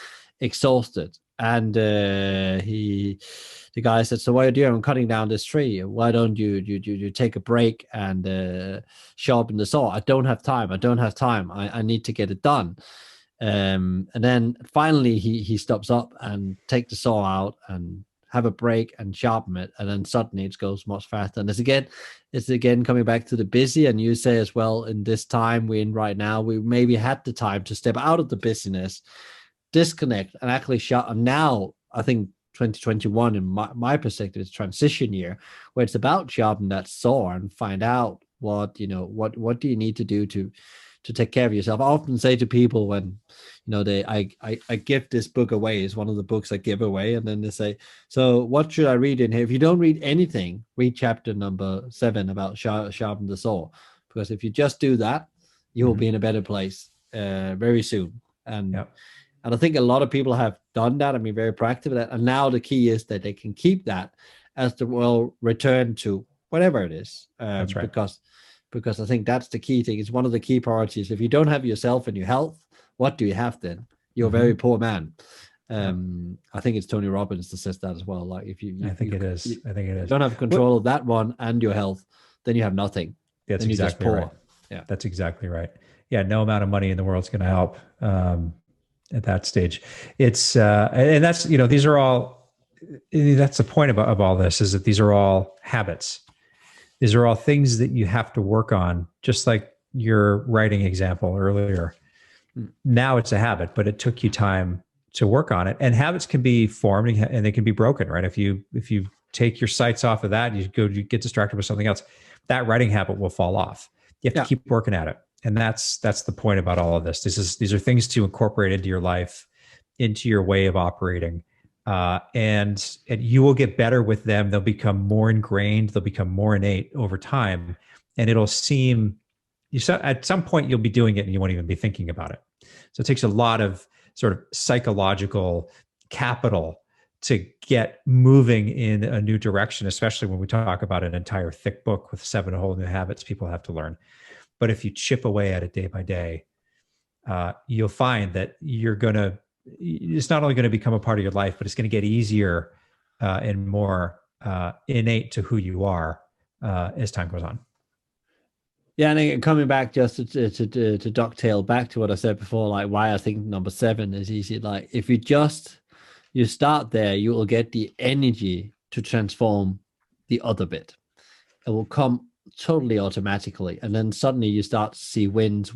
Speaker 2: exhausted. And the guy said, "So what are you doing? I'm cutting down this tree. Why don't you take a break and sharpen the saw?" "I don't have time. I need to get it done." And then finally he stops up and take the saw out and have a break and sharpen it, and then suddenly it goes much faster. And it's again coming back to the busy. And you say as well, in this time we're in right now, we maybe had the time to step out of the busyness, disconnect, and actually sharpen. Now I think 2021, in my perspective, is transition year, where it's about sharpen that saw and find out what do you need to do to take care of yourself. I often say to people when, you know, I give this book away, it's one of the books I give away, and then they say, "So what should I read in here?" If you don't read anything, read chapter number 7 about sharpen the saw, because if you just do that, you will be in a better place very soon. And I think a lot of people have done that. I mean, very proactive with that. And now the key is that they can keep that as the world return to whatever it is.
Speaker 1: That's right.
Speaker 2: Because I think that's the key thing. It's one of the key priorities. If you don't have yourself and your health, what do you have then? You're a very poor man. I think it's Tony Robbins that says that as well. Like, if you
Speaker 1: it is.
Speaker 2: You don't have control of that one and your health, then you have nothing.
Speaker 1: That's exactly right.
Speaker 2: Yeah,
Speaker 1: that's exactly right. Yeah, no amount of money in the world is going to help at that stage. It's and that's, you know, these are all. That's the point of all this, is that these are all habits. These are all things that you have to work on, just like your writing example earlier. Now it's a habit, but it took you time to work on it. And habits can be formed and they can be broken, right? If you take your sights off of that, you get distracted with something else, that writing habit will fall off. You have to keep working at it. And that's the point about all of this. These are things to incorporate into your life, into your way of operating. And you will get better with them. They'll become more ingrained. They'll become more innate over time. And it'll seem at some point you'll be doing it and you won't even be thinking about it. So it takes a lot of sort of psychological capital to get moving in a new direction, especially when we talk about an entire thick book with 7 whole new habits people have to learn. But if you chip away at it day by day, you'll find that it's not only going to become a part of your life, but it's going to get easier and more innate to who you are as time goes on.
Speaker 2: Yeah, and coming back just to dovetail back to what I said before, like why I think number 7 is easy. Like if you start there, you will get the energy to transform the other bit. It will come totally automatically, and then suddenly you start to see wins,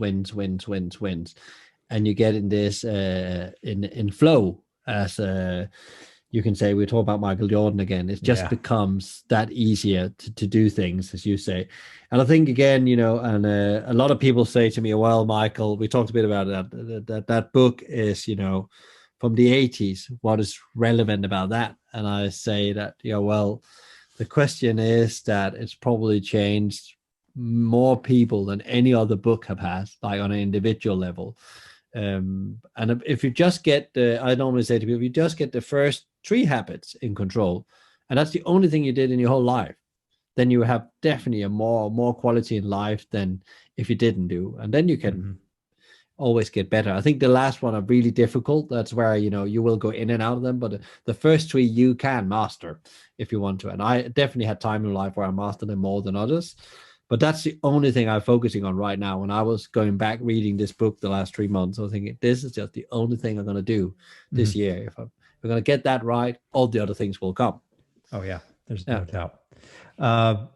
Speaker 2: and you get in this in flow, as you can say. We talk about Michael Jordan again. It just becomes that easier to do things, as you say. And I think again, and a lot of people say to me, well, Michael, we talked a bit about that book is, from the 80s. What is relevant about that? And I say that, well, the question is that it's probably changed more people than any other book have had, like on an individual level. And if you just get I normally say to people, you just get the first 3 habits in control, and that's the only thing you did in your whole life, then you have definitely a more quality in life than if you didn't do. And then you can always get better. I think the last one are really difficult. That's where, you will go in and out of them. But the first 3 you can master if you want to. And I definitely had time in life where I mastered them more than others. But that's the only thing I'm focusing on right now. When I was going back reading this book the last 3 months, I was thinking, this is just the only thing I'm going to do this year. If I'm going to get that right, all the other things will come.
Speaker 1: Oh, yeah. There's no doubt.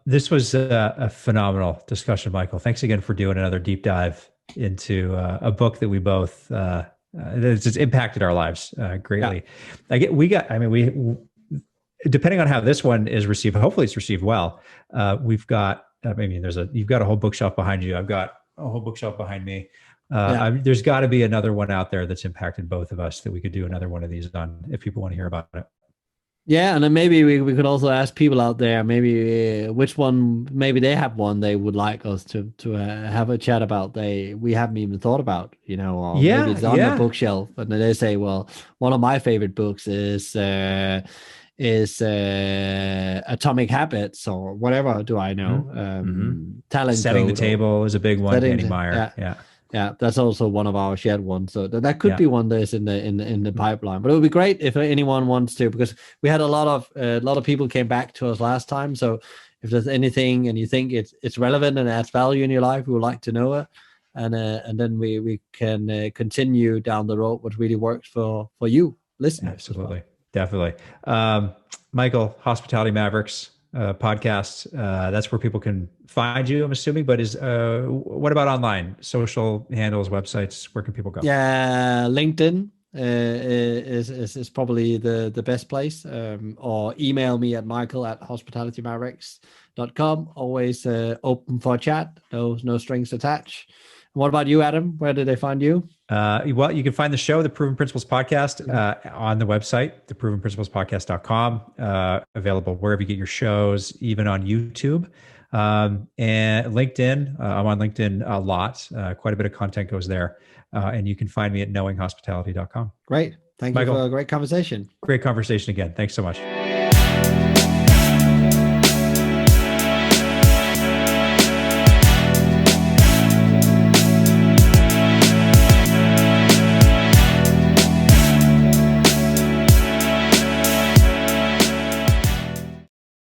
Speaker 1: This was a phenomenal discussion, Michael. Thanks again for doing another deep dive into a book that we both it's impacted our lives greatly. We depending on how this one is received, hopefully it's received well. We've got you've got a whole bookshelf behind you. I've got a whole bookshelf behind me. There's got to be another one out there that's impacted both of us that we could do another one of these on if people want to hear about it.
Speaker 2: Yeah, and then maybe we could also ask people out there, maybe which one, maybe they have one they would like us to have a chat about. We haven't even thought about, or maybe it's on the bookshelf, and they say, well, one of my favorite books is Atomic Habits or whatever. Do I know? Talent
Speaker 1: Setting
Speaker 2: Code
Speaker 1: the Table is a big one. Danny Meyer.
Speaker 2: Yeah, that's also one of our shared ones. So that could be one that's in the pipeline. But it would be great if anyone wants to, because we had a lot of people came back to us last time. So if there's anything and you think it's relevant and adds value in your life, we would like to know it, and then we can continue down the road what really works for you listeners.
Speaker 1: Absolutely, definitely. Michael, Hospitality Mavericks podcast. That's where people can find you, I'm assuming. But what about online? Social handles, websites? Where can people go?
Speaker 2: Yeah, LinkedIn is probably the best place. Or email me at michael@hospitalitymavericks.com. Always open for a chat. No strings attached. What about you, Adam? Where did they find you?
Speaker 1: Well, you can find the show, the Proven Principles Podcast, on the website, theprovenprinciplespodcast.com, available wherever you get your shows, even on YouTube. And LinkedIn, I'm on LinkedIn a lot. Quite a bit of content goes there. And you can find me at knowinghospitality.com.
Speaker 2: Great. Thank you, Michael, for a great conversation.
Speaker 1: Great conversation again. Thanks so much.